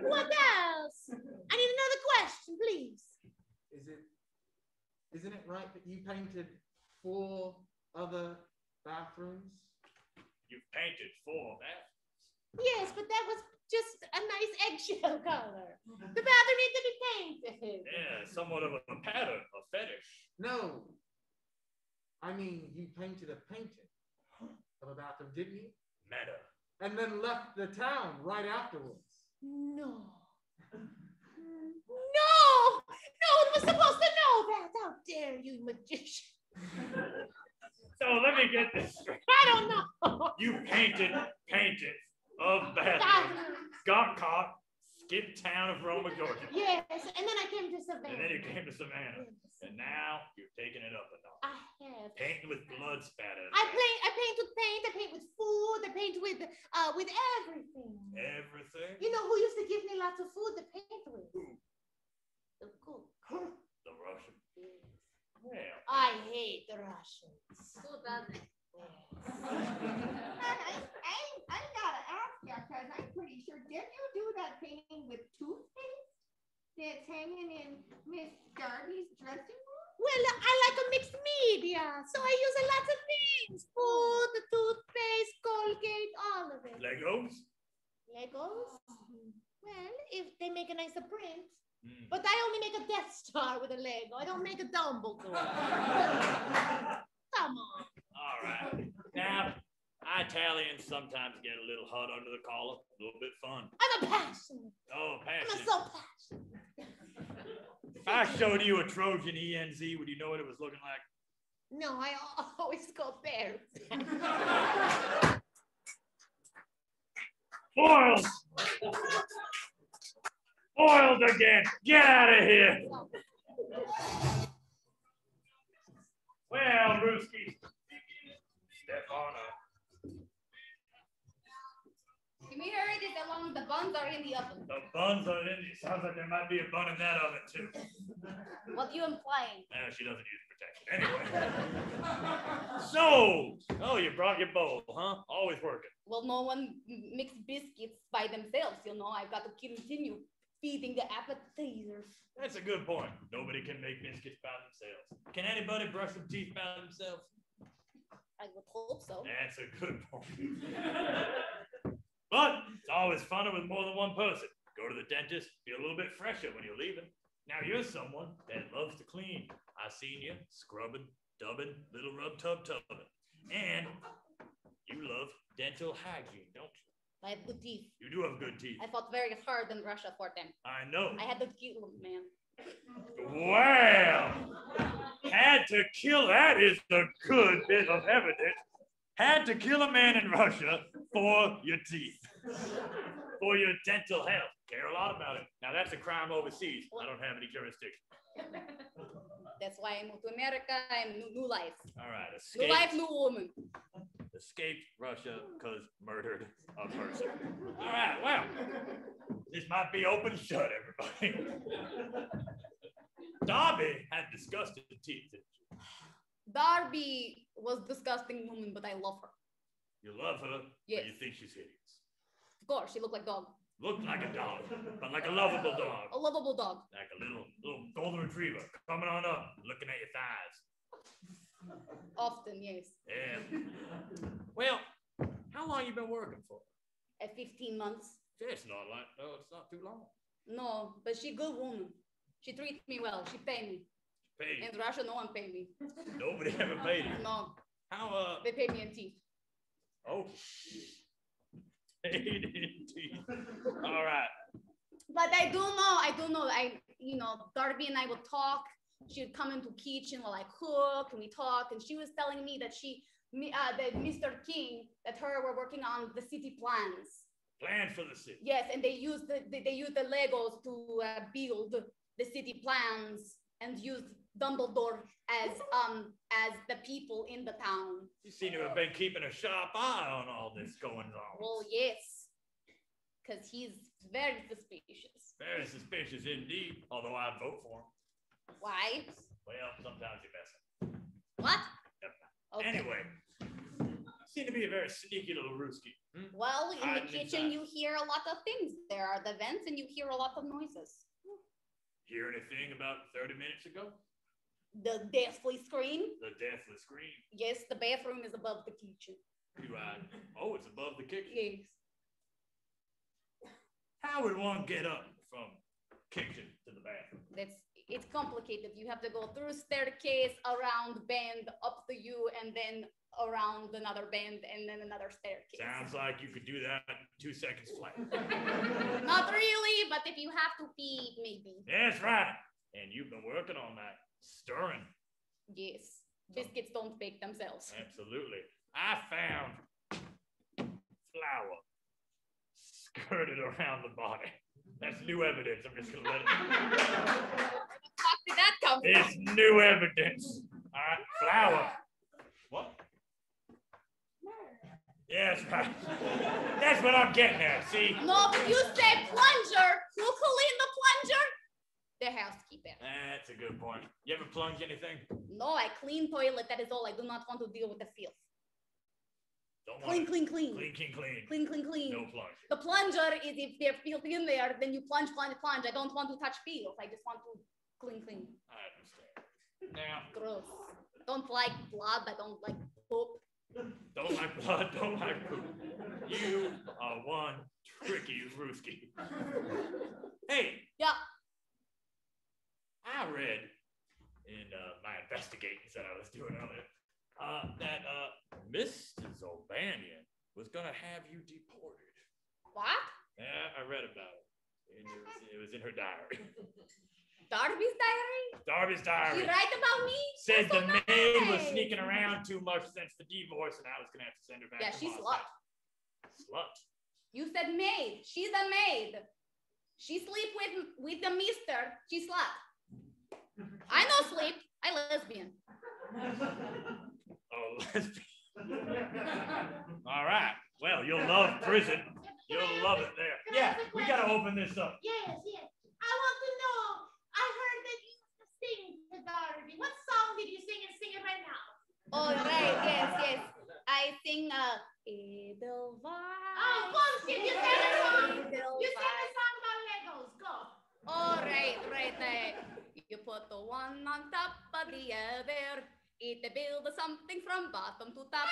What else? I need another question, please.
Isn't it right that you painted 4 other bathrooms?
You've painted 4 bathrooms.
Yes, but that was just a nice eggshell color. The bathroom needs to be painted.
Yeah, somewhat of a pattern, a fetish.
No. I mean, you painted a painting of a bathroom, didn't you?
Meta.
And then left the town right afterwards.
No. No! No one was supposed to know that. How dare you, magician?
So let me get this straight.
I don't know.
You painted of bathrooms, got caught, skipped town of Roma, Georgia.
Yes, and then I came to Savannah.
And then you came to Savannah.
Yes.
And now you're taking it up a notch.
I have.
Painting with blood spatter.
I paint with paint. I paint with food. I paint with everything.
Everything?
You know who used to give me lots of food to paint with?
Who?
The cook.
The Russian.
Yes.
Well.
I hate the Russians.
Who doesn't?
I gotta ask you, because I'm pretty sure, didn't you do that painting with toothpaste that's hanging in Miss Darby's dressing room?
Well, I like a mixed media, so I use a lot of things. Food, the toothpaste, Colgate, all of it.
Legos?
Legos? Well, if they make a nicer print. But I only make a Death Star with a Lego. I don't make a Dumbledore. Come on.
All right. Now, Italians sometimes get a little hot under the collar, a little bit fun.
I'm a passionate.
Oh,
I'm
passionate.
so passionate.
If I showed you a Trojan ENZ, would you know what it was looking like?
No, I always go there.
Foiled! Foiled again! Get out of here! Well, Brewski. Step on up.
Can we hurry this along? The buns are in the oven.
The buns are in it. Sounds like there might be a bun in that oven, too.
What are you implying?
She doesn't use protection. Anyway. So, you brought your bowl, huh? Always working.
Well, no one makes biscuits by themselves, you know. I've got to continue feeding the appetizers.
That's a good point. Nobody can make biscuits by themselves. Can anybody brush their teeth by themselves?
I would hope so.
That's a good point. But it's always funner with more than one person. Go to the dentist, feel a little bit fresher when you're leaving. Now you're someone that loves to clean. I seen you scrubbing, dubbing, little rub tub tubbing. And you love dental hygiene, don't you?
I have good teeth.
You do have good teeth.
I fought very hard in Russia for them.
I know.
I had to kill them, man.
Well, had to kill, that is a good bit of evidence. Had to kill a man in Russia for your teeth, for your dental health. Care a lot about it. Now that's a crime overseas. I don't have any jurisdiction.
That's why I moved to America and new life.
All right,
New life, new woman.
Escaped Russia because murdered a person. All right, well, this might be open shut, everybody. Darby had disgusting teeth, didn't you?
Darby was a disgusting woman, but I love her.
You love her,
yes.
But you think she's hideous.
Of course, she looked like dog.
Looked like a dog, but like a lovable dog.
A lovable dog.
Like a little golden retriever coming on up, looking at your thighs.
Often, yes.
Yeah. Well, How long you been working for?
15 months.
It's not like, no, it's not too long.
No, but she good woman. She treats me well. She pay me.
Paid.
In Russia, no one pay me.
Nobody ever paid you.
No.
How,
They pay me in teeth.
Oh. Paid in teeth. All right.
But I do know, Darby and I would talk. She would come into kitchen while I cook and we talk. And she was telling me that that Mr. King, that her were working on the city plans.
Plan for the city.
Yes, and they use the Legos to build the city plans and use Dumbledore as the people in the town.
You seem to have been keeping a sharp eye on all this going on.
Well, yes, because he's very suspicious.
Very suspicious indeed, although I'd vote for him.
Why?
Well, sometimes you mess up.
What?
Yep.
Okay.
Anyway, you seem to be a very sneaky little rooski.
Well, in the
Hiding
kitchen,
inside.
you hear a lot of things. There are the vents, and you hear a lot of noises.
Hear anything about 30 minutes ago?
The deathly scream.
The deathly scream.
Yes, the bathroom is above the kitchen.
Oh, it's above the kitchen.
Yes.
How would one get up from kitchen to the bathroom?
It's complicated. You have to go through staircase, around bend, up the U, and then around another bend, and then another staircase.
Sounds like you could do that in 2 seconds flat.
Not really, but if you have to pee, maybe.
That's right. And you've been working on that stirring.
Yes. Biscuits don't bake themselves.
Absolutely. I found flour skirted around the body. That's new evidence. I'm just gonna let it.
How did that come from?
It's new evidence. All right, flour. What? Yes, right. That's what I'm getting at. See?
No, but you said plunger. Who cleaned the plunger? The housekeeper.
That's a good point. You ever plunge anything?
No, I clean toilet. That is all. I do not want to deal with the filth.
Don't
Clean.
Clean, clean. No plunge.
The plunger is if there's filth in there, then you plunge. I don't want to touch filth. I just want to clean.
I understand. Now.
Gross. Don't like blood. I don't like poop.
Don't like blood, don't like poop. You are one tricky rooski. Hey.
Yeah.
I read in my investigations that I was doing earlier that Mr. Zobanian was going to have you deported.
What?
Yeah, I read about it. It was in her diary.
Darby's diary?
Darby's diary.
She write about me?
Said
That's
the
so
maid
nice.
was sneaking around too much since the divorce, and I was going to have to send her back
Yeah,
to
she's
Moscow.
slut.
Slut.
You said maid. She's a maid. She sleep with the mister. She's slut. I know sleep. I lesbian.
Oh, lesbian. All right. Well, you'll love prison. You'll love it there. Yeah, we got to open this up.
Yes. I want to know. I heard that you used to sing to Darby. What song did you sing and sing it right now?
Oh, right. Yes. I sing Edelweiss.
Oh, bullshit. You sang a song. You sang a song about Legos. Go.
Oh, right. You put the one on top of the other. It build something from bottom to top.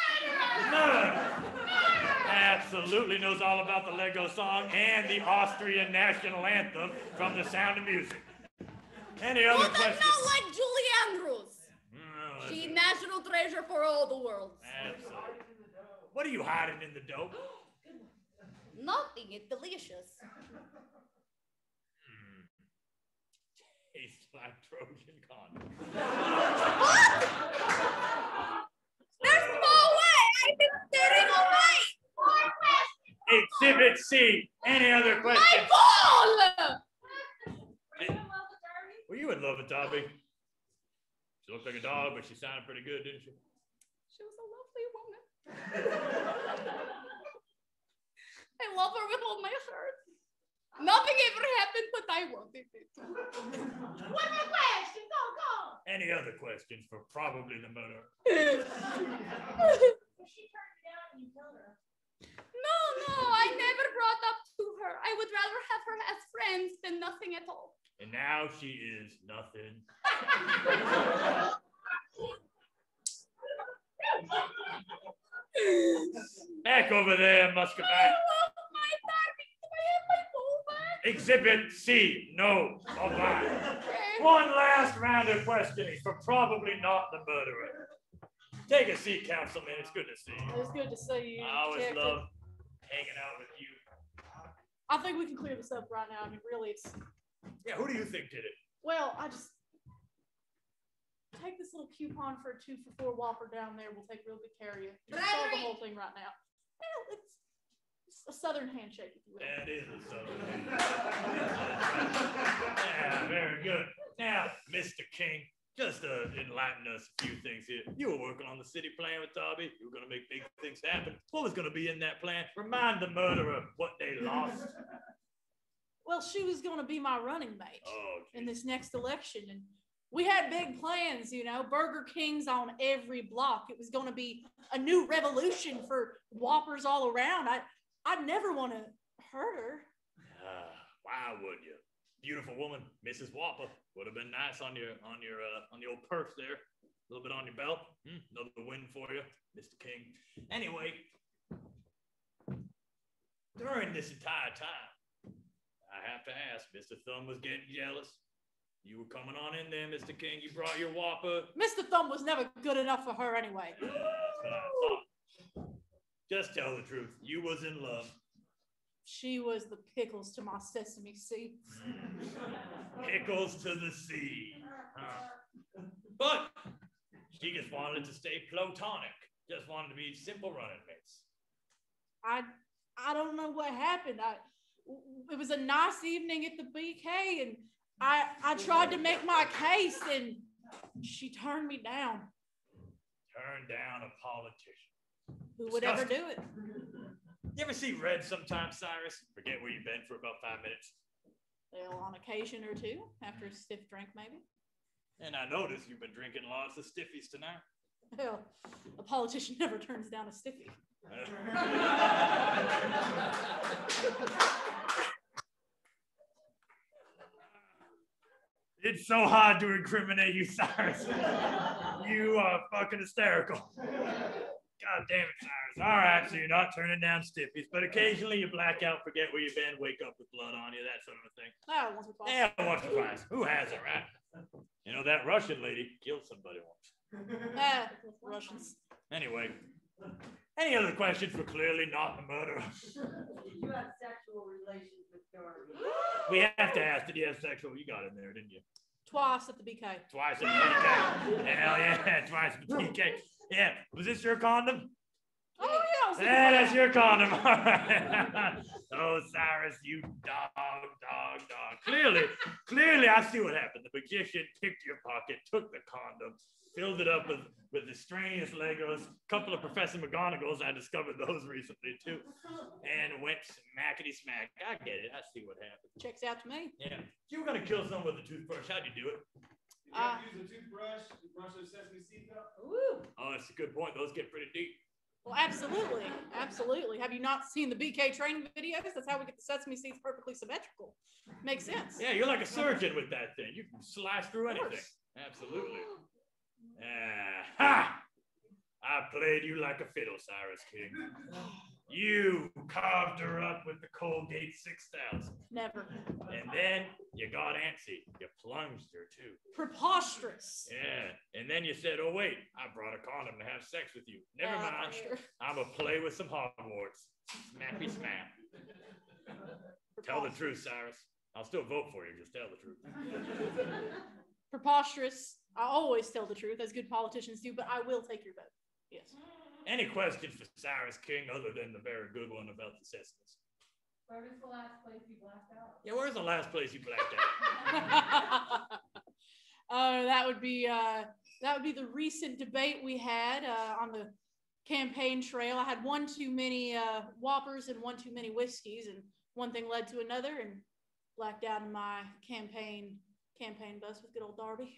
Absolutely knows all about the Lego song and the Austrian national anthem from The Sound of Music. Any other questions?
Not like Julie Andrews.
No,
She's national treasure for all the world.
Absolutely. What are you hiding in the dough?
Nothing. It's delicious.
Tastes like Trojan condom.
What? There's no way. I've been staring all night. More questions.
Exhibit C. Any other questions?
My ball!
Well, you would love it, Darby. She looked like a dog, but she sounded pretty good, didn't she?
She was a lovely woman. I love her with all my heart. Nothing ever happened, but I wanted it to.
One more question. Go.
Any other questions for probably the murder?
If she turned you down and you killed her.
No, I never brought up to her. I would rather have her as friends than nothing at all.
And now she is nothing. Back over there, Muscovite. Exhibit C, no. Bye-bye. One last round of questioning for probably not the murderer. Take a seat, Councilman. It's good to see you.
It's good to see you.
I always
Captain.
love hanging out with you.
I think we can clear this up right now. I mean, really, it's.
Yeah, who do you think did it?
Well, I just take this little coupon for a 2 for $4 Whopper down there. We'll take real good care of you. You can solve the whole thing right now. Well, it's a southern handshake, if you will.
That is a southern handshake. Yeah, very good. Now, Mr. King, just to enlighten us a few things here. You were working on the city plan with Darby. You were going to make big things happen. What was going to be in that plan? Remind the murderer what they lost.
Well, she was going to be my running mate in this next election. And we had big plans, you know, Burger Kings on every block. It was going to be a new revolution for Whoppers all around. I'd never want to hurt her.
Why would you? Beautiful woman, Mrs. Whopper. Would have been nice on the old purse there. A little bit on your belt. Another win for you, Mr. King. Anyway, during this entire time, I have to ask, Mr. Thumb was getting jealous. You were coming on in there, Mr. King. You brought your Whopper.
Mr. Thumb was never good enough for her anyway.
That's what I thought. Just tell the truth. You was in love.
She was the pickles to my sesame seeds.
Pickles to the sea. But she just wanted to stay platonic. Just wanted to be simple running mates.
I don't know what happened. It was a nice evening at the BK, and I tried to make my case, and she turned me down.
Turned down a politician.
Who would ever do it?
You ever see red sometimes, Cyrus? Forget where you've been for about 5 minutes.
Well, on occasion or two, after a stiff drink, maybe.
And I noticed you've been drinking lots of stiffies tonight.
Well, a politician never turns down a stiffy.
It's so hard to incriminate you, Cyrus. You are fucking hysterical. God damn it, Cyrus. All right, so you're not turning down stiffies, but occasionally you black out, forget where you've been, wake up with blood on you, that sort of a thing.
Oh, once or twice.
Yeah, once or twice. Who hasn't, right? You know, that Russian lady killed somebody once.
Russians.
Anyway, any other questions for clearly not the murderer?
Did you have sexual relations with Darby?
We have to ask, did you have sexual? You got in there, didn't you?
Twice at the BK.
Twice at the BK. Hell yeah, twice at the BK. Yeah, was this your condom?
Oh, yeah.
Yeah, that's your condom. All right. Oh, Cyrus, you dog. Clearly, I see what happened. The magician picked your pocket, took the condom, filled it up with the strangest Legos, a couple of Professor McGonagalls, I discovered those recently too, and went smackety smack. I get it. I see what happened.
Checks out to me.
Yeah. You were going to kill someone with a toothbrush. How'd you do it?
You have to use a toothbrush to brush those sesame seeds up.
Ooh.
Oh, that's a good point. Those get pretty deep.
Well, absolutely. Absolutely. Have you not seen the BK training videos? That's how we get the sesame seeds perfectly symmetrical. Makes sense.
Yeah, you're like a surgeon with that thing. You can slice through anything. Absolutely. Ha! I played you like a fiddle, Cyrus King. You carved her up with the Colgate 6000.
Never.
And then you got antsy. You plunged her too.
Preposterous.
Yeah. And then you said, oh, wait, I brought a condom to have sex with you. Never mind. I'm going to play with some Hogwarts. Smappy smap. Tell the truth, Cyrus. I'll still vote for you. Just tell the truth.
Preposterous. I always tell the truth, as good politicians do, but I will take your vote. Yes.
Any questions for Cyrus King other than the very good one about the Sesames?
Where was the last place you blacked out?
Yeah, where's the last place you blacked out?
Oh, that would be the recent debate we had on the campaign trail. I had one too many Whoppers and one too many whiskeys, and one thing led to another, and blacked out in my campaign bus with good old Darby.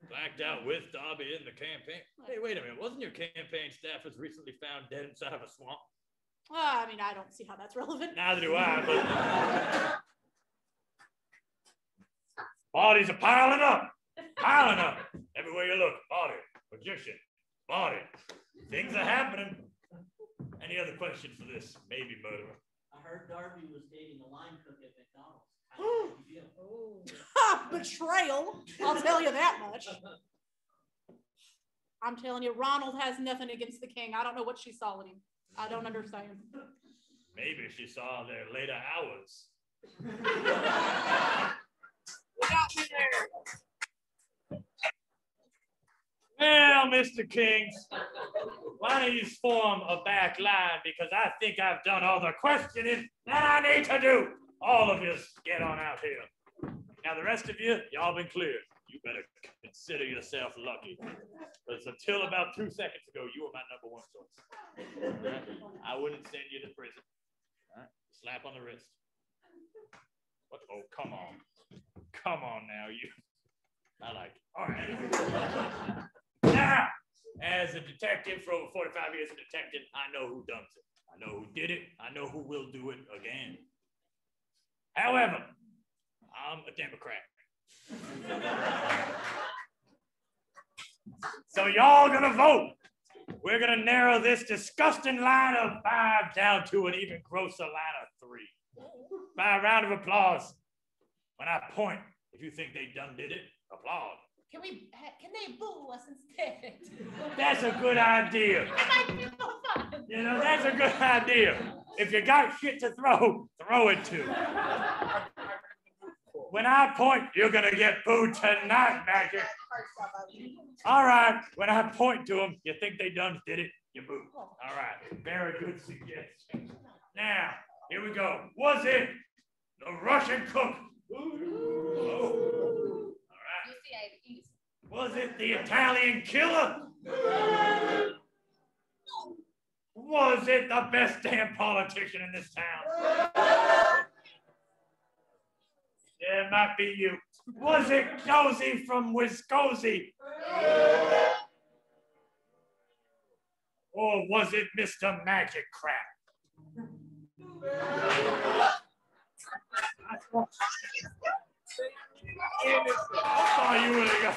Blacked out with Darby in the campaign. Hey, wait a minute. Wasn't your campaign staff was recently found dead inside of a swamp?
I mean, I don't see how that's relevant.
Neither do I, but bodies are piling up. Everywhere you look, body, magician, body. Things are happening. Any other questions for this maybe murderer?
I heard Darby was dating a line cook at McDonald's. How did you feel?
Ha! Betrayal. I'll tell you that much. I'm telling you, Ronald has nothing against the king. I don't know what she saw in him. I don't understand.
Maybe she saw their later hours.
What got me there?
Well, Mr. Kings, why don't you form a back line, because I think I've done all the questioning that I need to do. All of you get on out here. Now the rest of you, y'all been cleared. You better consider yourself lucky. Because until about 2 seconds ago, you were my #1 choice. I wouldn't send you to prison. All right? Slap on the wrist. What? Oh, come on. Come on now, you. I like it. All right. Now, as a detective for over 45 years of detecting, I know who done it. I know who did it. I know who will do it again. However, I'm a Democrat. So y'all gonna vote. We're gonna narrow this disgusting line of 5 down to an even grosser line of 3. By a round of applause. When I point, if you think they done did it, applaud.
Can they boo us instead?
That's a good idea.
It might be so fun.
You know, that's a good idea. If you got shit to throw, throw it to. When I point, you're gonna get booed tonight, Magic. All right, when I point to them, you think they done did it, you boo. All right, very good suggestion. Now, here we go. Was it the Russian cook? All right.
You see, I eat.
Was it the Italian killer? Was it the best damn politician in this town? Yeah, it might be you. Was it Josie from Wisconsin? Or was it Mr. Magic Crap? I thought you would have got.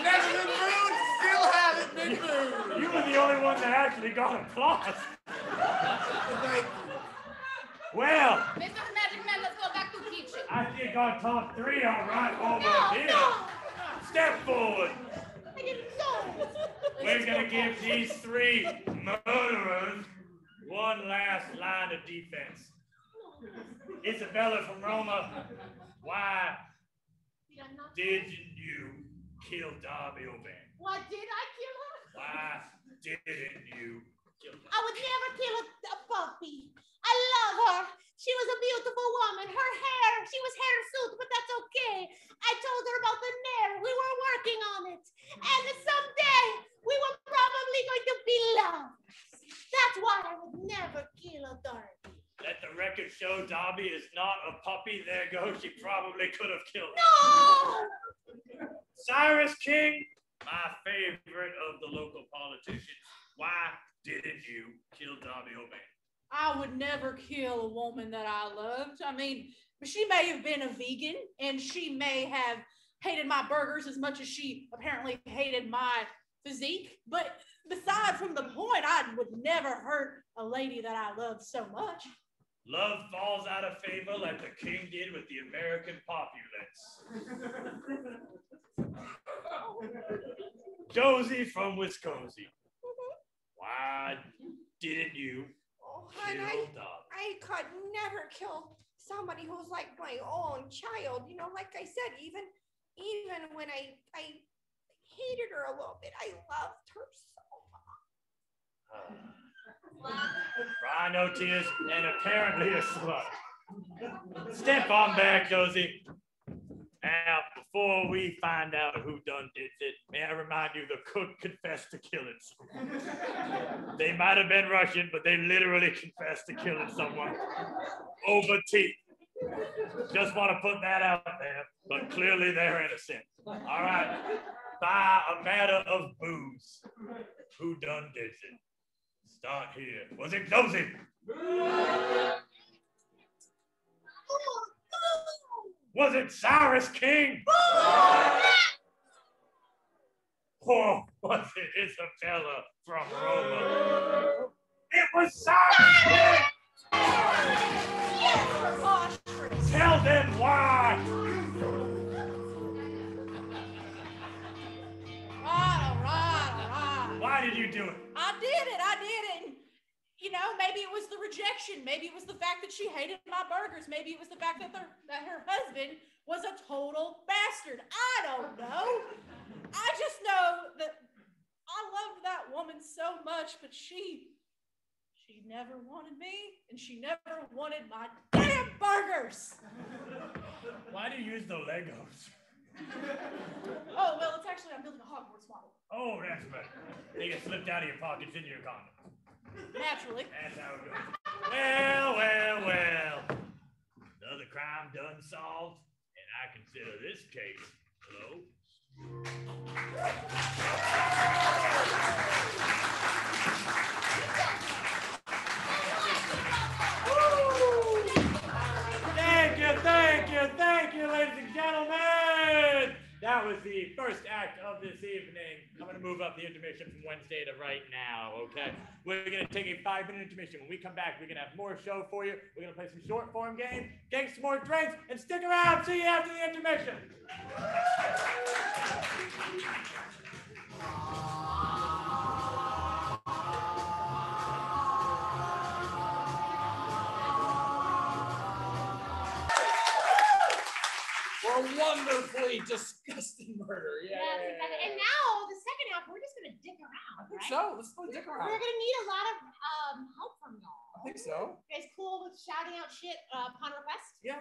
Never been rude, still haven't been rude.
You were the only one that actually got applause.
Thank you.
Well,
Mr. Magic Man, let's go back to kitchen.
I think our top 3 are right over here.
No.
Step forward.
I didn't know.
We're gonna give these 3 murderers one last line of defense. Isabella from Roma, why didn't you kill Darby O'Bannon?
Why did I kill her?
Why didn't you kill Darby?
I would never kill a puppy. I love her. She was a beautiful woman. Her hair, she was hirsute, but that's okay. I told her about the nair. We were working on it. And someday we were probably going to be loved. That's why I would never kill a Darby.
Let the record show Darby is not a puppy. There goes. She probably could have killed him.
No!
Cyrus King, my favorite of the local politicians. Why didn't you kill Darby O'Bannon?
I would never kill a woman that I loved. I mean, she may have been a vegan and she may have hated my burgers as much as she apparently hated my physique. But beside from the point, I would never hurt a lady that I loved so much.
Love falls out of favor like the king did with the American populace. Josie from Wisconsin. Why didn't you kill Darby?
I could never kill somebody who's like my own child. You know, like I said, even when I hated her a little bit, I loved her so much.
Cry no tears, and apparently a slut. Step on back, Josie. Now, before we find out who done did it, may I remind you the cook confessed to killing someone. They might have been Russian, but they literally confessed to killing someone over tea. Just want to put that out there, but clearly they're innocent. All right, by a matter of booze, who done did it? Start here. Was it Josie? Was it Cyrus King? Or was it Isabella from Roma? It was Simon! Tell them why!
All right.
Why did you do it?
I did it. And, you know, maybe it was the rejection. Maybe it was the fact that she hated my burgers. Maybe it was the fact that her husband was a total bastard. I don't know. I just know that I loved that woman so much, but she never wanted me, and she never wanted my damn burgers.
Why do you use the Legos?
Oh, well, it's actually, I'm building a Hogwarts model.
Oh, that's right. They get slipped out of your pockets into your condom.
Naturally.
That's how it goes. Well. Another crime done solved, and I consider this case closed. Thank you, ladies and gentlemen. That was the first act of this evening. I'm going to move up the intermission from Wednesday to right now, okay? We're going to take a 5-minute intermission. When we come back, we're going to have more show for you. We're going to play some short form games, get some more drinks, and stick around. See you after the intermission.
For a wonderfully disgusting murder. Yeah.
And now the second half, we're just gonna dick around.
I think
right?
so. Let's go dick around.
We're gonna need a lot of help from y'all.
I think so.
You guys cool with shouting out shit upon request?
Yeah.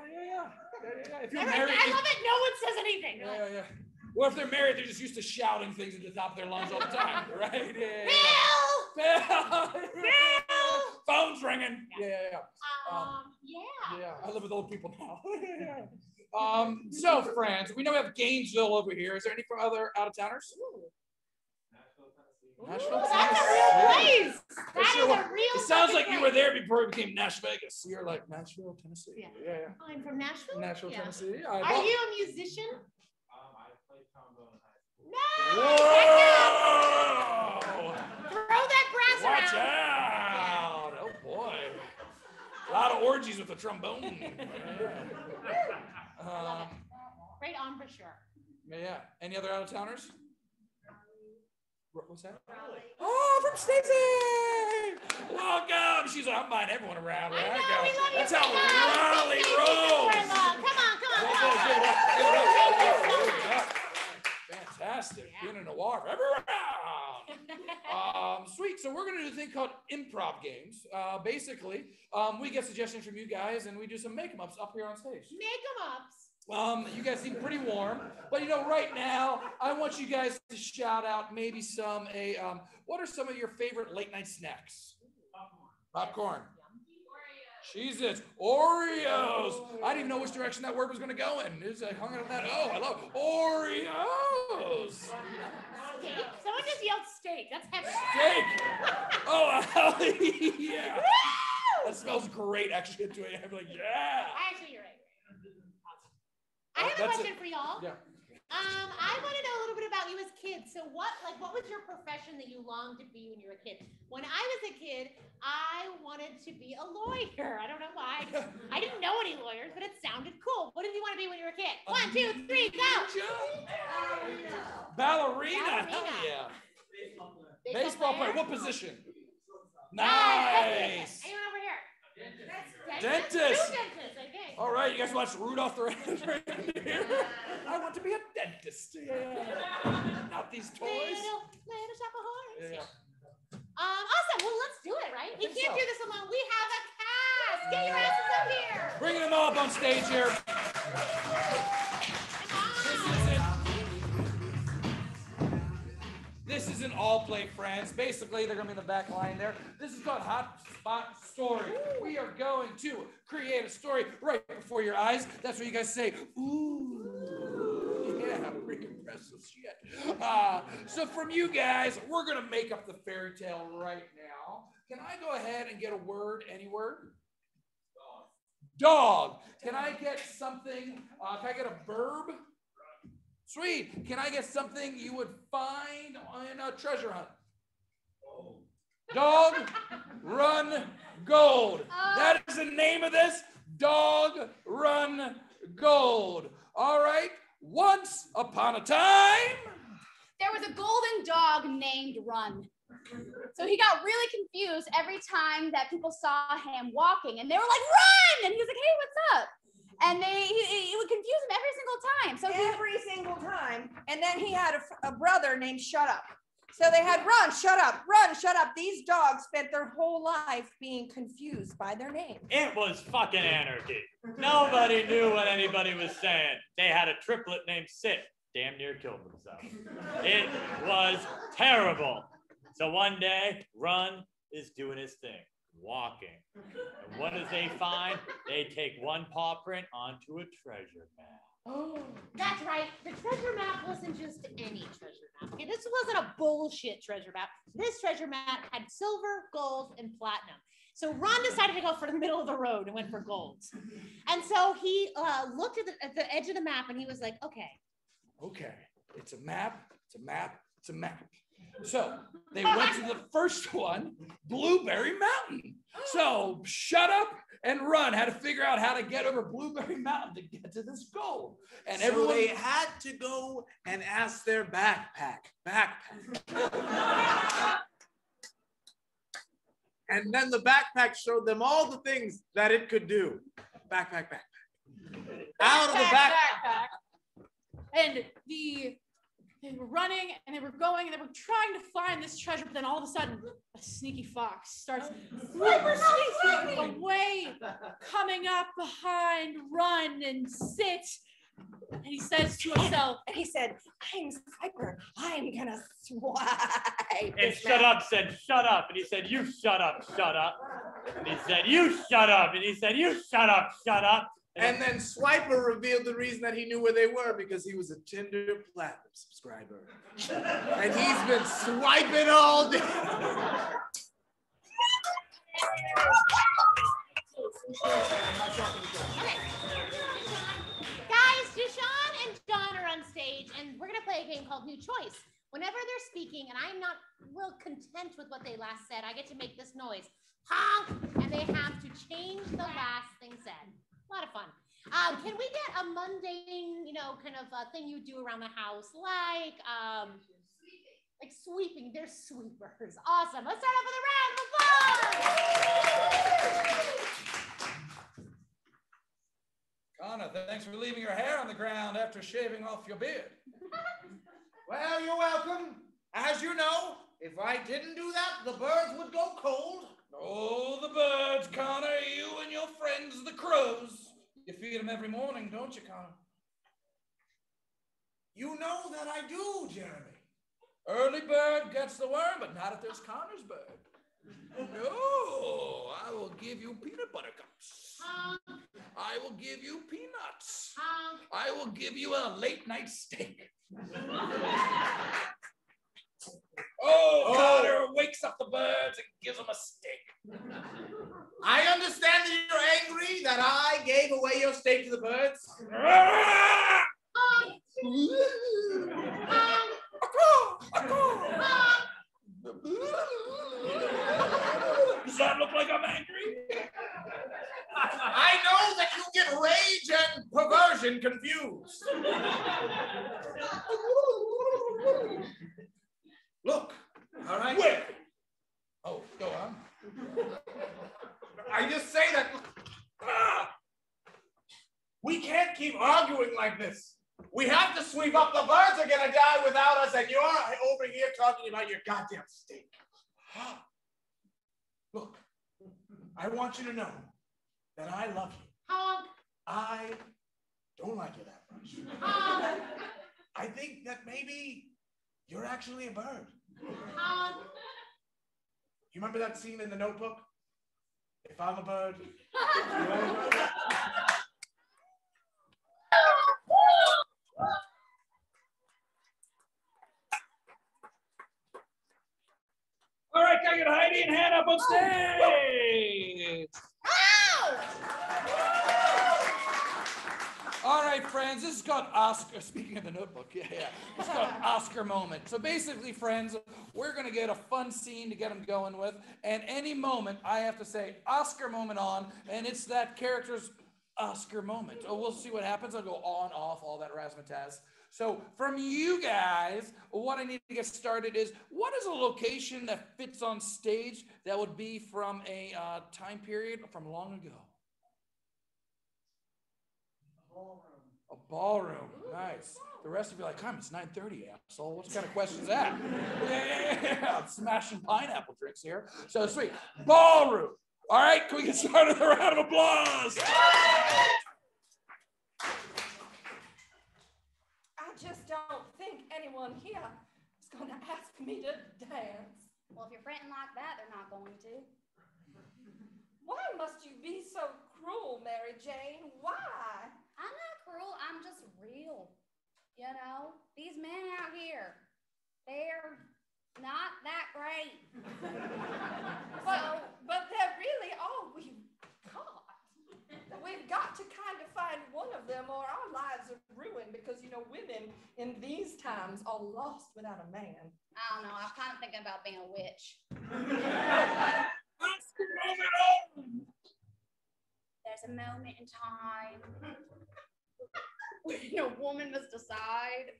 If you're
Everyone,
married,
I love it. No one says anything.
Yeah. Or if they're married, they're just used to shouting things at the top of their lungs all the time, right? Yeah.
Bill!
Phone's ringing. Yeah.
Yeah.
I live with old people now. So, friends, we know we have Gainesville over here. Is there any from other out-of-towners? Nashville,
Tennessee. That's a real place. That is a real
It sounds like
place.
you were there before it became Nash Vegas. You're like, Nashville, Tennessee.
Yeah. I'm from Nashville.
Nashville, Tennessee.
Are you a musician?
I played trombone in high
No!
school.
Whoa!
Throw that brass
Watch
around.
out! Oh boy. A lot of orgies with the trombone.
Great embouchure.
Yeah. Any other out-of-towners? What's that? Oh, from Stacey! Welcome! She's like, I'm buying everyone around. Right?
I know, we love you.
That's how
Raleigh
rolls!
Come on.
Fantastic. Being in a war around. Sweet. So we're going to do a thing called Improv Games. Basically, we get suggestions from you guys, and we do some make-em-ups up here on stage.
Make-em-ups?
You guys seem pretty warm, but right now I want you guys to shout out maybe what are some of your favorite late night snacks? Popcorn. Cheez-Its. Oreos. I didn't even know which direction that word was going to go in. I hung out on that. Oh, I love Oreos.
Steak? Someone just yelled steak. That's heavy.
Steak. Oh, yeah. That smells great, actually. I'm like, yeah.
Actually, you're right. I have a question for y'all.
Yeah.
I want to know a little bit about you as kids. So what was your profession that you longed to be when you were a kid? When I was a kid, I wanted to be a lawyer. I don't know why. I didn't know any lawyers, but it sounded cool. What did you want to be when you were a kid? 1, 2, 3, go!
Ballerina. Hell yeah. Baseball player. What position? Nice.
Anyone over here?
Dentist.
Two dentists, I think.
All right, you guys watch Rudolph the Red-Nosed? I want to be a dentist. Yeah. Not these toys.
Little shop of horns.
Yeah.
Awesome. Well, let's do it, right? We can't do this alone. We have a cast. Get your asses up here.
Bring them all up on stage here. This isn't all play, friends. Basically, they're going to be in the back line there. This is called Hot Spot Story. We are going to create a story right before your eyes. That's what you guys say, ooh. Yeah, pretty impressive shit. So from you guys, we're going to make up the fairy tale right now. Can I go ahead and get a word, any word? Dog. Can I get something? Can I get a verb? Sweet. Can I get something you would find in a treasure hunt? Dog, run, gold. That is the name of this. Dog, run, gold. All right. Once upon a time,
there was a golden dog named Run. So he got really confused every time that people saw him walking, and they were like, "Run!" And he was like, "Hey, what's up?" And he would confuse him every single time. So
every single time. And then he had a brother named Shut Up. So they had Run, Shut Up, Run, Shut Up. These dogs spent their whole life being confused by their name.
It was fucking anarchy. Nobody knew what anybody was saying. They had a triplet named Sit. Damn near killed themselves. It was terrible. So one day, Run is doing his thing, walking. And what does they find? They take one paw print onto a treasure map.
Oh, that's right. The treasure map wasn't just any treasure map. Okay, this wasn't a bullshit treasure map. This treasure map had silver, gold, and platinum. So Ron decided to go for the middle of the road and went for gold. And so he looked at the edge of the map and he was like, okay.
Okay, it's a map, it's a map, it's a map. So they went to the first one, Blueberry Mountain. So Shut Up and Run had to figure out how to get over Blueberry Mountain to get to this goal. And
so they had to go and ask their backpack. And then the backpack showed them all the things that it could do. Backpack. Out of the backpack.
And they were running and they were going and they were trying to find this treasure, but then all of a sudden a sneaky fox starts sneaking away, coming up behind Run and Sit. And he says to himself,
and he said, I'm Swiper, I'm gonna swipe.
And Shut Up said, shut up. And he said, you shut up, shut up. And he said, you shut up. And he said, you shut up, shut up.
And then Swiper revealed the reason that he knew where they were, because he was a Tinder Platinum subscriber. And he's been swiping all day.
Okay. Guys, Deshaun and John are on stage, and we're going to play a game called New Choice. Whenever they're speaking, and I'm not real content with what they last said, I get to make this noise. Honk! And they have to change the last thing said. A lot of fun. Can we get a mundane, kind of thing you do around the house, like sweeping? They're sweepers. Awesome. Let's start off with a round of applause.
Connor, thanks for leaving your hair on the ground after shaving off your beard.
Well, you're welcome. As you know, if I didn't do that, the birds would go cold.
Oh, the birds, Connor, you and your friends, the crows. You feed them every morning, don't you, Connor?
You know that I do, Jeremy.
Early bird gets the worm, but not if there's Connor's bird. No, I will give you peanut butter cups. I will give you peanuts. I will give you a late night steak. Connor wakes up the birds and gives them a steak.
I understand that you're angry that I gave away your steak to the birds.
Does that look like I'm angry?
I know that you get rage and perversion confused. Look, all right?
Wait. Oh, go on.
I just say that we can't keep arguing like this. We have to sweep up. The birds are gonna die without us, and you're over here talking about your goddamn steak. Look, I want you to know that I love you. I don't like you that much. I think that maybe you're actually a bird. You remember that scene in The Notebook? If I'm a bird, you're a bird.
All right, can I get Heidi and Hannah up on stage? All right, friends, this is called Oscar. Speaking of the Notebook, yeah. It's called Oscar moment. So basically, friends, we're going to get a fun scene to get them going with. And any moment, I have to say, Oscar moment on, and it's that character's Oscar moment. Oh, we'll see what happens. I'll go on, off, all that razzmatazz. So from you guys, what I need to get started is, what is a location that fits on stage that would be from a time period from long ago? A ballroom, nice. The rest of you are like, come, it's 9:30, asshole. What kind of question is that? Yeah, I'm smashing pineapple drinks here. So sweet. Ballroom. All right, can we get started with a round of applause?
I just don't think anyone here is going to ask me to dance.
Well, if you're fretting like that, they're not going to.
Why must you be so cruel, Mary Jane? Why?
I'm not cruel. I'm just real. You know, these men out here, they're not that great.
But they're really all we've got. We've got to kind of find one of them or our lives are ruined because, you know, women in these times are lost without a man.
I don't know. I'm kind of thinking about being a witch. There's a moment in time when a woman must decide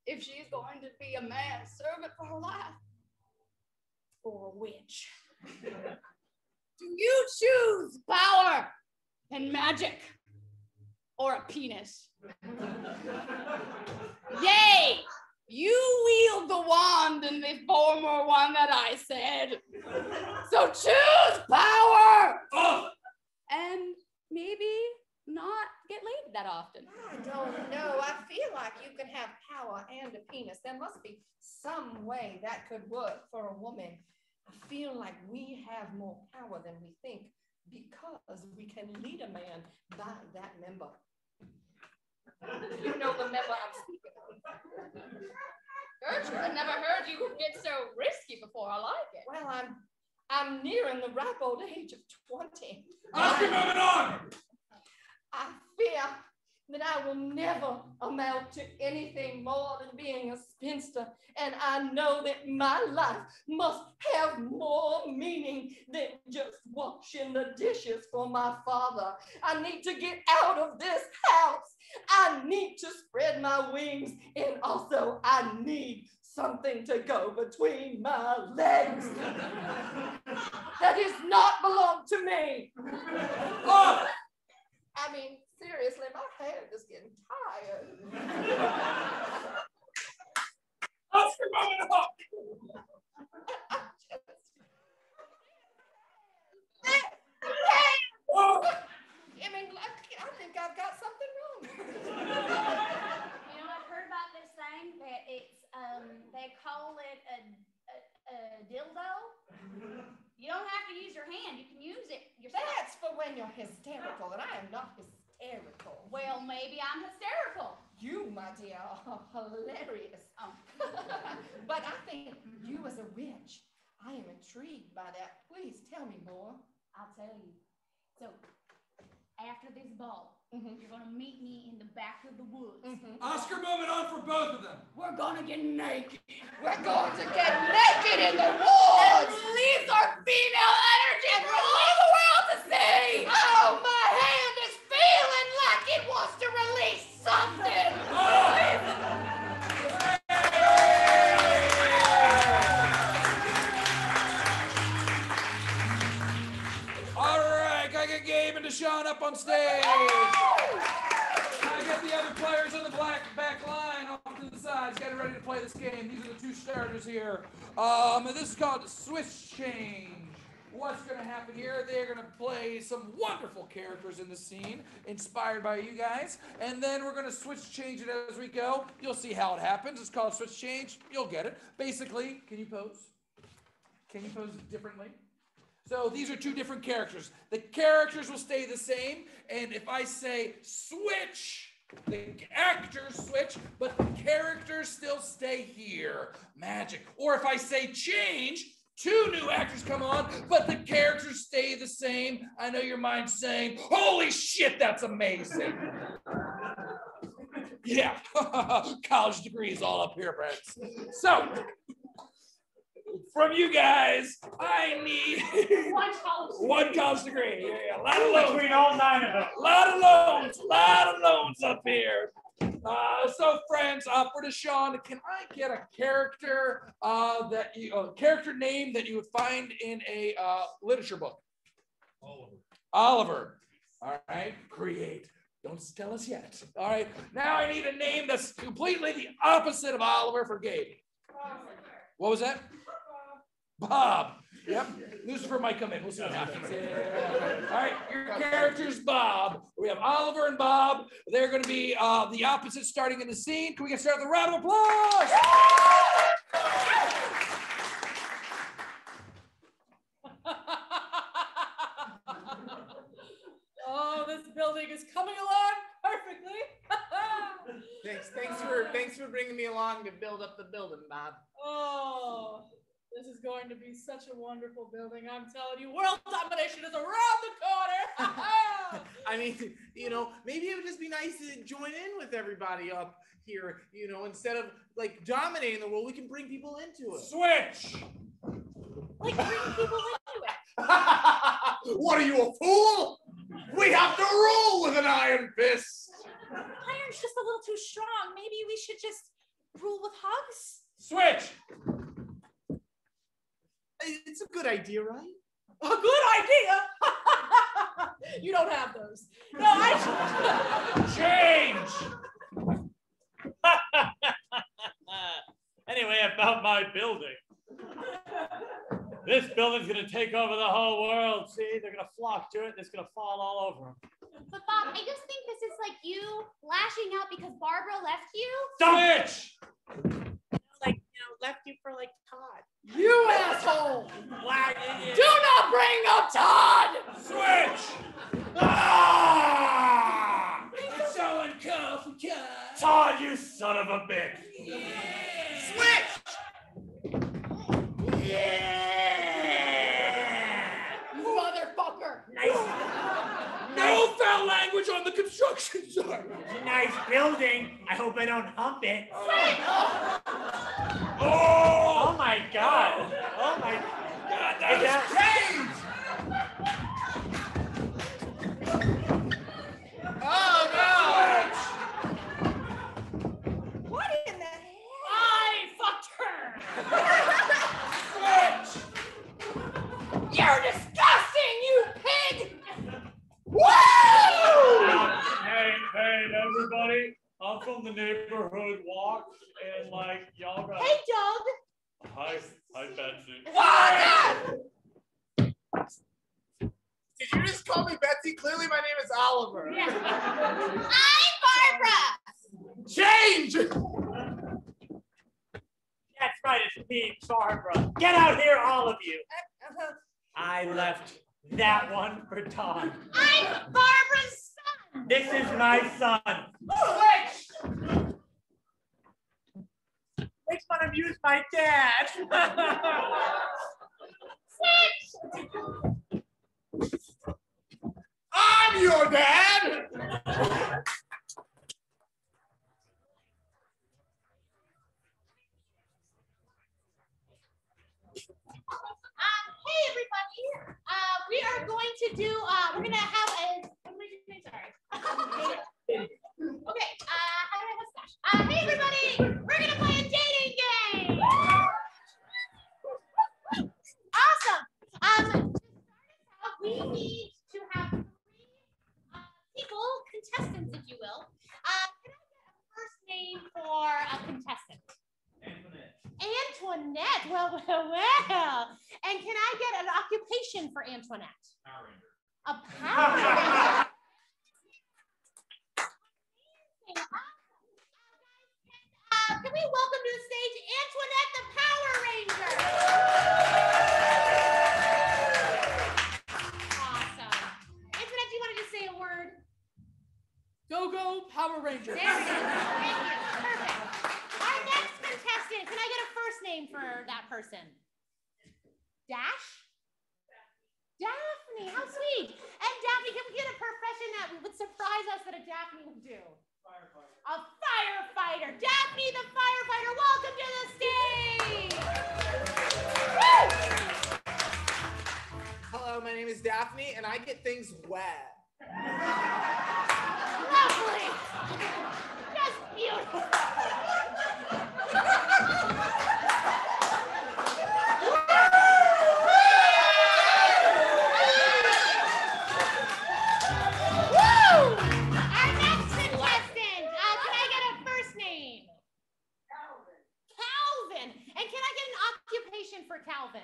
if she's going to be a man's servant for her life or a witch. Do you choose power and magic or a penis? Yay! You wield the wand in the former one that I said. So choose power!
Oh.
And maybe not get laid that often.
I don't know. I feel like you can have power and a penis. There must be some way that could work for a woman. I feel like we have more power than we think because we can lead a man by that member. You know the member I'm speaking of.
Gertrude, I never heard you get so risky before. I like it.
Well, I'm nearing the ripe old age of 20.
Oscar, moving on.
I fear that I will never amount to anything more than being a spinster. And I know that my life must have more meaning than just washing the dishes for my father. I need to get out of this house. I need to spread my wings. And also I need something to go between my legs. That does not belong to me. Oh! I mean, seriously, my hand is getting tired.
Oscar, moving on.
I mean, I think I've got something wrong.
You know, I've heard about this thing that it's, they call it a dildo. You don't have to use your hand. You can use it yourself.
That's for when you're hysterical, and I am not hysterical.
Well, maybe I'm hysterical.
You, my dear, are hilarious.
Oh.
But I think you as a witch, I am intrigued by that. Please tell me more.
I'll tell you. So, after this ball, you're going to meet me in the back of the woods.
Oscar, moving on for both of them.
We're going to get naked.
We're going to get naked in the woods.
And release our female energy for all the world to see.
Oh, my hand is feeling like it wants to release something.
All right, I get Gabe and Deshaun up on stage. I get the other players on the back line off to the sides, getting ready to play this game. These are the two starters here. And this is called Switch Change. What's going to happen here? They're going to play some wonderful characters in the scene, inspired by you guys. And then we're going to switch change it as we go. You'll see how it happens. It's called Switch Change. You'll get it. Basically, can you pose? Can you pose differently? So these are two different characters. The characters will stay the same. And if I say switch, the actors switch, but the characters still stay here. Magic. Or if I say change, two new actors come on, but the characters stay the same. I know your mind's saying, holy shit, that's amazing. Yeah, college degrees all up here, friends. So, from you guys, I need one college degree. Yeah, a lot of loans.
Between all 9 of them.
A lot of loans up here. So, friends, for Deshaun, can I get a character character name that you would find in a literature book? Oliver. All right, create. Don't tell us yet. All right, now I need a name that's completely the opposite of Oliver for Gabe. What was that? Bob. Yep. Lucifer might come in. We'll see what happens. Yeah. All right, your character's Bob. We have Oliver and Bob. They're going to be the opposite starting in the scene. Can we get started with a round of applause?
Oh, this building is coming along perfectly.
Thanks for bringing me along to build up the building, Bob.
Oh, this is going to be such a wonderful building. I'm telling you, world domination is around the corner.
I mean, maybe it would just be nice to join in with everybody up here. Instead of like dominating the world, we can bring people into it.
Switch.
Like bring people into it.
What are you, a fool? We have to rule with an iron fist.
Iron's just a little too strong. Maybe we should just rule with hugs.
Switch.
It's a good idea, right?
A good idea? You don't have those. No, I
Change.
Anyway, about my building. This building's gonna take over the whole world. See, they're gonna flock to it. It's gonna fall all over them.
But Bob, I just think this is like you lashing out because Barbara left you.
Switch.
Left you for like Todd.
You asshole! Do not bring up Todd!
Switch. Ah! It's so uncomfortable.
Todd, you son of a bitch.
Yeah.
Switch.
Motherfucker!
No foul language on the construction site.
Nice building. I hope I don't hump it.
Oh
my God. Oh my
God, that is change.
Oh no!
What in the hell?
I fucked her!
Switch.
You're disgusting, you pig!
Hey, everybody. I'm from the neighborhood watch, and like y'all got.
Hey, Doug.
Hi, Betsy.
Did you just call me Betsy? Clearly, my name is Oliver.
Yeah. I'm Barbara.
Change.
That's right, it's me, Barbara. Get out here, all of you. I left that one for Todd.
I'm Barbara's son.
This is my son.
Switch.
Makes fun of you as my dad.
I'm your dad.
Hey, everybody. We are going to do, we're going to have a, what am I doing? Sorry. Okay, how do I mustache? Hey, everybody. We're going to play a dating game. Awesome. To start us out, we need to have 3 people, contestants, if you will. Can I get a first name for a contestant? Antoinette. Well. And can I get an occupation for Antoinette?
Power Ranger.
A Power Ranger. Can we welcome to the stage Antoinette the Power Ranger? Awesome. Antoinette, do you want to just say a word?
Go, Power Ranger.
There we go. Thank you. Perfect. Our next contestant, can I get a first name for that person? Dash? Daphne, how sweet. And Daphne, can we get a profession that would surprise us that a Daphne would do? Firefighter. A firefighter. Daphne the firefighter, welcome to the stage.
Hello, my name is Daphne, and I get things wet.
Lovely. Just beautiful. For Calvin.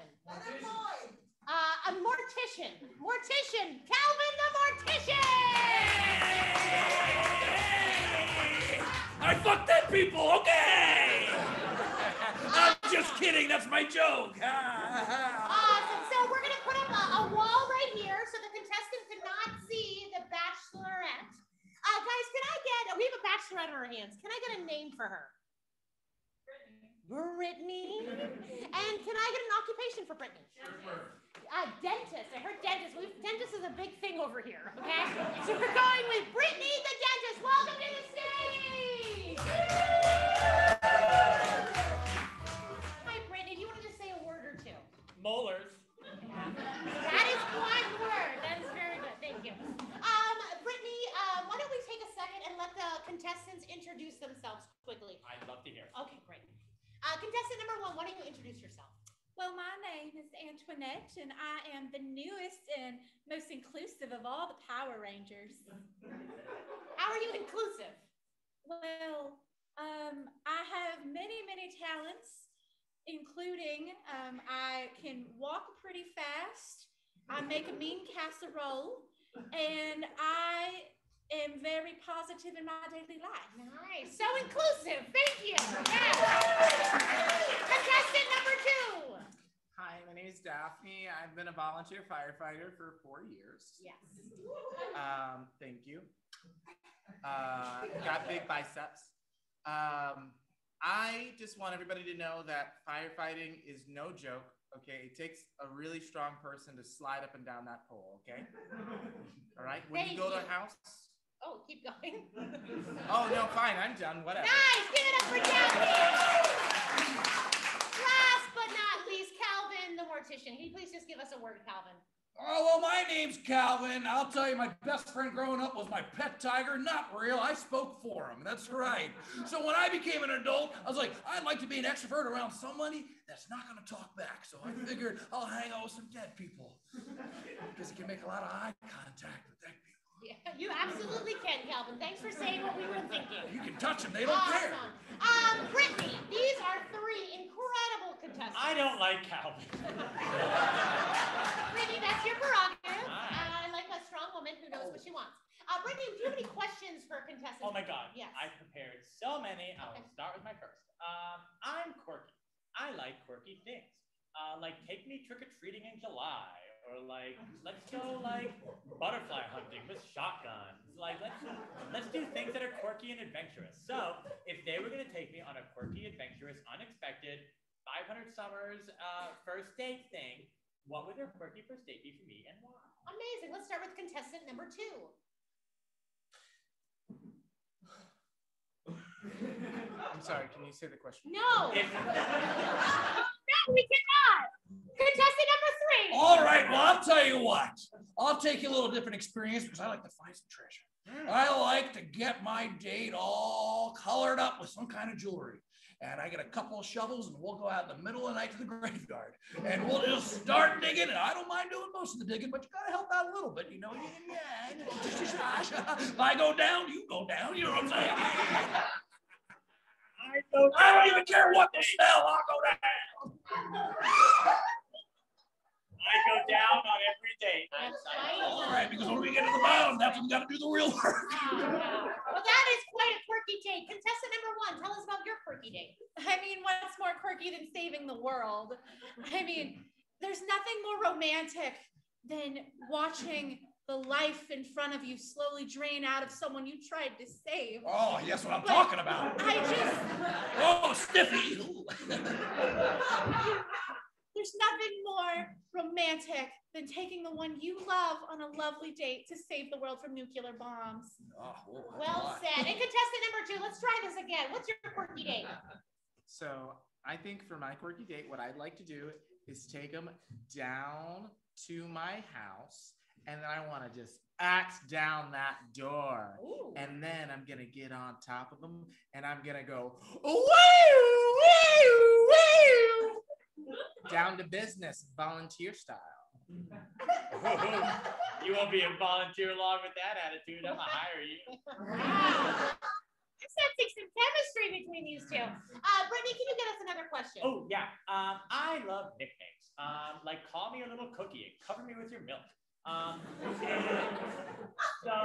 A mortician. Mortician. Calvin the mortician!
I fucked dead people, okay! I'm just kidding, that's my joke.
Awesome. So we're going to put up a wall right here so the contestant cannot see the bachelorette. Guys, can I get, we have a bachelorette in our hands. Can I get a name for her? Brittany. And can I get an occupation for Brittany? Dentist. I heard dentist. Dentist is a big thing over here, okay? So we're going with Brittany the dentist. Welcome to the stage. Hi, Brittany. Do you want to just say a word or two?
Molars.
That is one word. That is very good. Thank you. Brittany, why don't we take a second and let the contestants introduce themselves quickly?
I'd love to hear.
Okay, great. Contestant number 1, why don't you introduce yourself?
Well, my name is Antoinette, and I am the newest and most inclusive of all the Power Rangers.
How are you inclusive?
Well, I have many, many talents, including I can walk pretty fast, I make a mean casserole, and I am very positive in my daily life.
Nice. So inclusive. Thank you. Yeah. Contestant number 2.
Hi, my name is Daphne. I've been a volunteer firefighter for 4 years.
Yes.
Thank you. Got big biceps. I just want everybody to know that firefighting is no joke. Okay, it takes a really strong person to slide up and down that pole. Okay. All right. When you go to a house.
Oh, keep going.
Oh, no, fine. I'm done. Whatever.
Nice. Give it up for Daphne. Last but not least, Calvin, the mortician. Can you please just give us a word, Calvin?
Oh, well, my name's Calvin. I'll tell you, my best friend growing up was my pet tiger. Not real. I spoke for him. That's right. So when I became an adult, I was like, I'd like to be an extrovert around somebody that's not going to talk back. So I figured I'll hang out with some dead people because you can make a lot of eye contact with dead people.
Yeah, you absolutely can, Calvin. Thanks for saying what we were thinking.
You can touch them. They don't care.
Brittany, these are 3 incredible contestants.
I don't like Calvin.
Brittany, that's your prerogative. I like a strong woman who knows what she wants. Brittany, do you have any questions for contestants?
Oh my God.
Yes.
I prepared so many. I'll start with my first. I'm quirky. I like quirky things. Like take me trick-or-treating in July. Or like, let's go like butterfly hunting with shotguns. Like, let's do things that are quirky and adventurous. So if they were gonna take me on a quirky, adventurous, unexpected, 500 summers first date thing, what would their quirky first date be for me and why?
Amazing. Let's start with contestant number 2.
I'm sorry, can you say the question?
No. No, we cannot. Contestant number 3.
All right, well, I'll tell you what. I'll take you a little different experience because I like to find some treasure. I like to get my date all colored up with some kind of jewelry. And I get a couple of shovels and we'll go out in the middle of the night to the graveyard. And we'll just start digging. And I don't mind doing most of the digging, but you got to help out a little bit, you know. If I go down, you go down. You know what I'm saying? I don't even care what the smell. I'll go down.
I go down on every date.
All right, because when we get to the bottom, that's when we got to do the real work.
Well, that is quite a quirky date. Contestant number 1, tell us about your quirky date.
I mean, what's more quirky than saving the world? I mean, there's nothing more romantic than watching the life in front of you slowly drain out of someone you tried to save.
Oh, yes, what I'm talking about.
I just...
Oh, stiffy.
There's There's nothing more romantic than taking the one you love on a lovely date to save the world from nuclear bombs.
Well said. And contestant number 2, let's try this again. What's your quirky date?
So I think for my quirky date, what I'd like to do is take them down to my house, and then I want to just axe down that door.
Ooh.
And then I'm going to get on top of them, and I'm going to go, down to business, volunteer style.
You won't be a volunteer along with that attitude. I'm gonna hire you.
Wow. I'm sensing some chemistry between these two. Brittany, can you get us another question?
Oh yeah. I love nicknames. Like call me a little cookie and cover me with your milk. So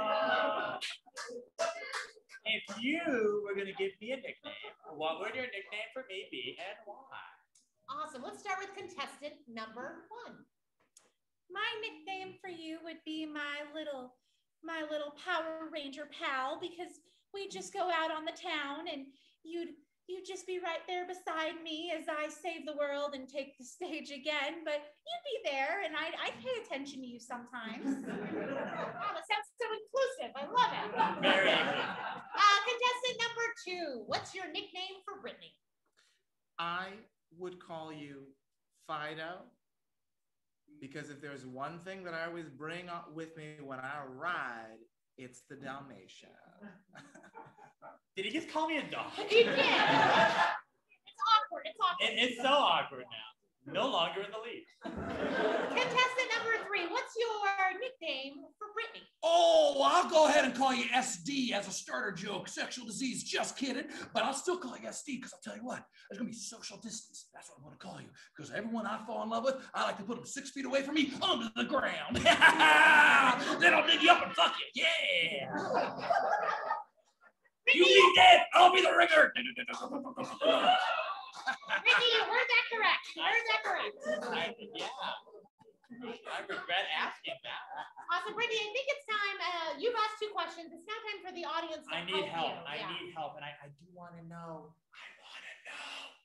if you were gonna give me a nickname, what would your nickname for me be and why?
Awesome. Let's start with contestant number 1.
My nickname for you would be my little Power Ranger pal, because we just go out on the town and you'd just be right there beside me as I save the world and take the stage again, but you'd be there and I'd pay attention to you sometimes.
Wow, that sounds so inclusive. I love it.
Very inclusive.
Contestant number 2, what's your nickname for Brittany?
I would call you Fido, because if there's one thing that I always bring with me when I ride, it's the Dalmatian.
Did he just call me a dog?
He did. It's awkward. It's awkward.
It's so awkward now. No longer in the lead.
Contestant number 3, what's your nickname for Brittany?
Oh, I'll go ahead and call you SD as a starter joke. Sexual disease, just kidding. But I'll still call you SD because I'll tell you what, there's going to be social distance. That's what I'm going to call you. Because everyone I fall in love with, I like to put them 6 feet away from me under the ground. Then I'll dig you up and fuck you. Yeah. You be dead. I'll be the ringer.
Ricky, you heard that correct. You heard that correct.
I regret asking that.
Awesome, Brittany, I think it's time. You've asked 2 questions. It's now time for the audience to
I need help.
you.
I need help. And I do want to know. I want to know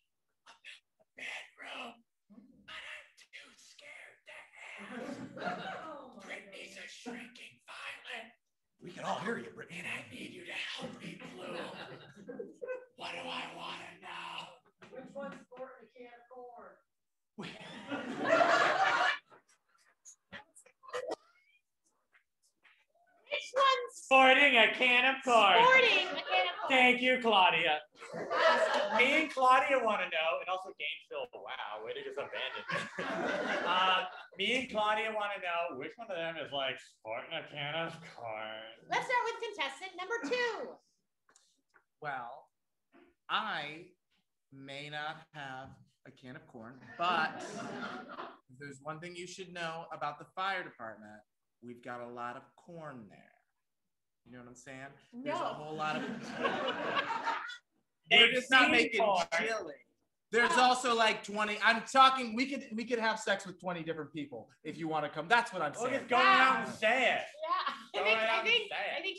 about the bedroom. But I'm too scared to ask. Brittany's a shrinking violet.
We can all hear you, Brittany.
And I need you to help me, Blue. What do I want to know?
Which one's sporting a can of corn?
Which one's
Sporting a can of corn.
sporting a can of corn?
Thank you, Claudia. Me and Claudia want to know, and also Gainesville. Wow, way to just abandon me. Me and Claudia want to know which one of them is like sporting a can of corn.
Let's start with contestant number 2.
Well, I may not have a can of corn, but if there's one thing you should know about the fire department, we've got a lot of corn there. You know what I'm saying? There's a whole lot of. We're just not making chili. There's also like 20. I'm talking. We could have sex with 20 different people if you want to come. That's what I'm saying.
Well, just go out and say it.
Yeah, I think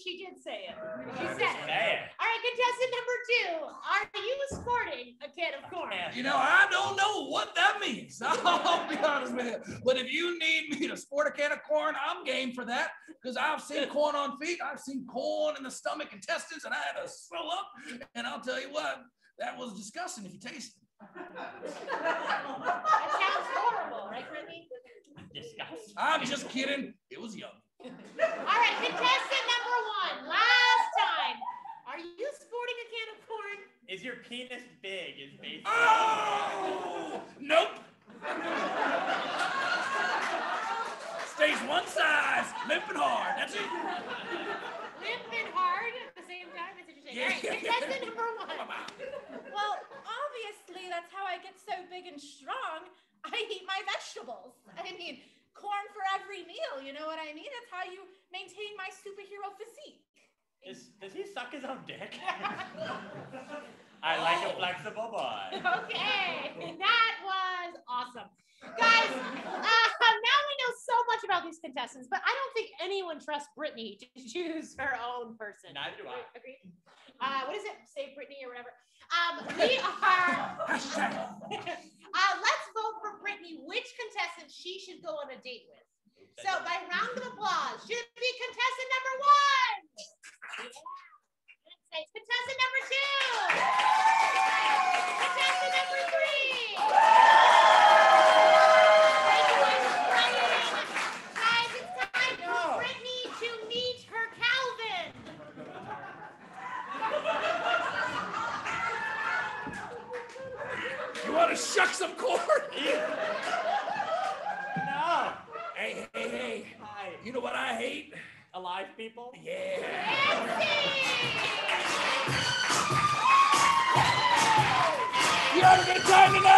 she did say it. She said it.
Say it.
All right, contestant number 2. Are you sporting a can of corn?
You know, I don't know what that means. I'll be honest with you. But if you need me to sport a can of corn, I'm game for that. Because I've seen corn on feet. I've seen corn in the stomach, intestines, and I had to swell up. And I'll tell you what, that was disgusting if you taste it.
That sounds horrible, right, Brittany?
Disgusting.
I'm just kidding. It was yummy.
All right, contestant number 1. Last time. Are you sporting a can of corn?
Is your penis big? Is basically.
Oh! Nope. Stays one size, limping hard. That's it.
Limping hard at the same time? That's interesting.
Yeah.
All right, contestant number 1.
Well, obviously that's how I get so big and strong. I eat my vegetables. I mean, corn for every meal, you know what I mean? That's how you maintain my superhero physique.
Does he suck his own dick? I like a flexible boy.
Okay, that was awesome. Guys, now we know so much about these contestants, but I don't think anyone trusts Brittany to choose her own person.
Neither do I.
Agreed? What is it? Save Brittany or whatever. We are. Let's vote for Brittany which contestant she should go on a date with. So by round of applause, should it be contestant number 1? Yeah. Contestant number 2. Contestant number 3. Guys, it's time for Brittany to meet her Calvin.
You want to shuck some corn?
No.
Hey.
Hi.
You know what I hate?
Alive people?
Yeah. You having a good time tonight?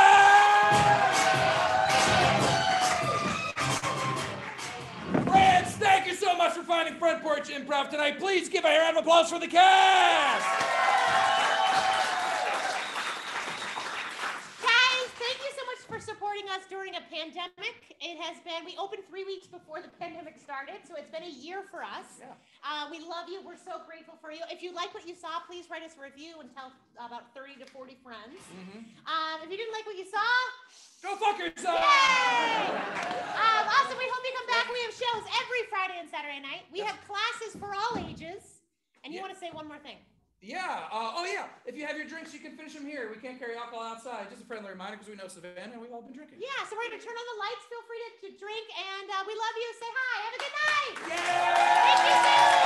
Friends, thank you so much for finding Front Porch Improv tonight. Please give a round of applause for the cast.
Supporting us during a pandemic. It has been, we opened 3 weeks before the pandemic started, so it's been a year for us.
Yeah.
We love you. We're so grateful for you. If you like what you saw, please write us a review and tell about 30 to 40 friends. If you didn't like what you saw,
go fuck yourself.
Yay! Also, we hope you come back. We have shows every Friday and Saturday night. We have classes for all ages. And you want to say one more thing?
Yeah. If you have your drinks, you can finish them here. We can't carry alcohol outside. Just a friendly reminder because we know Savannah and we've all been drinking.
Yeah, so we're going to turn on the lights. Feel free to drink. And we love you. Say hi. Have a good night.
Yeah!
Thank you, Sarah.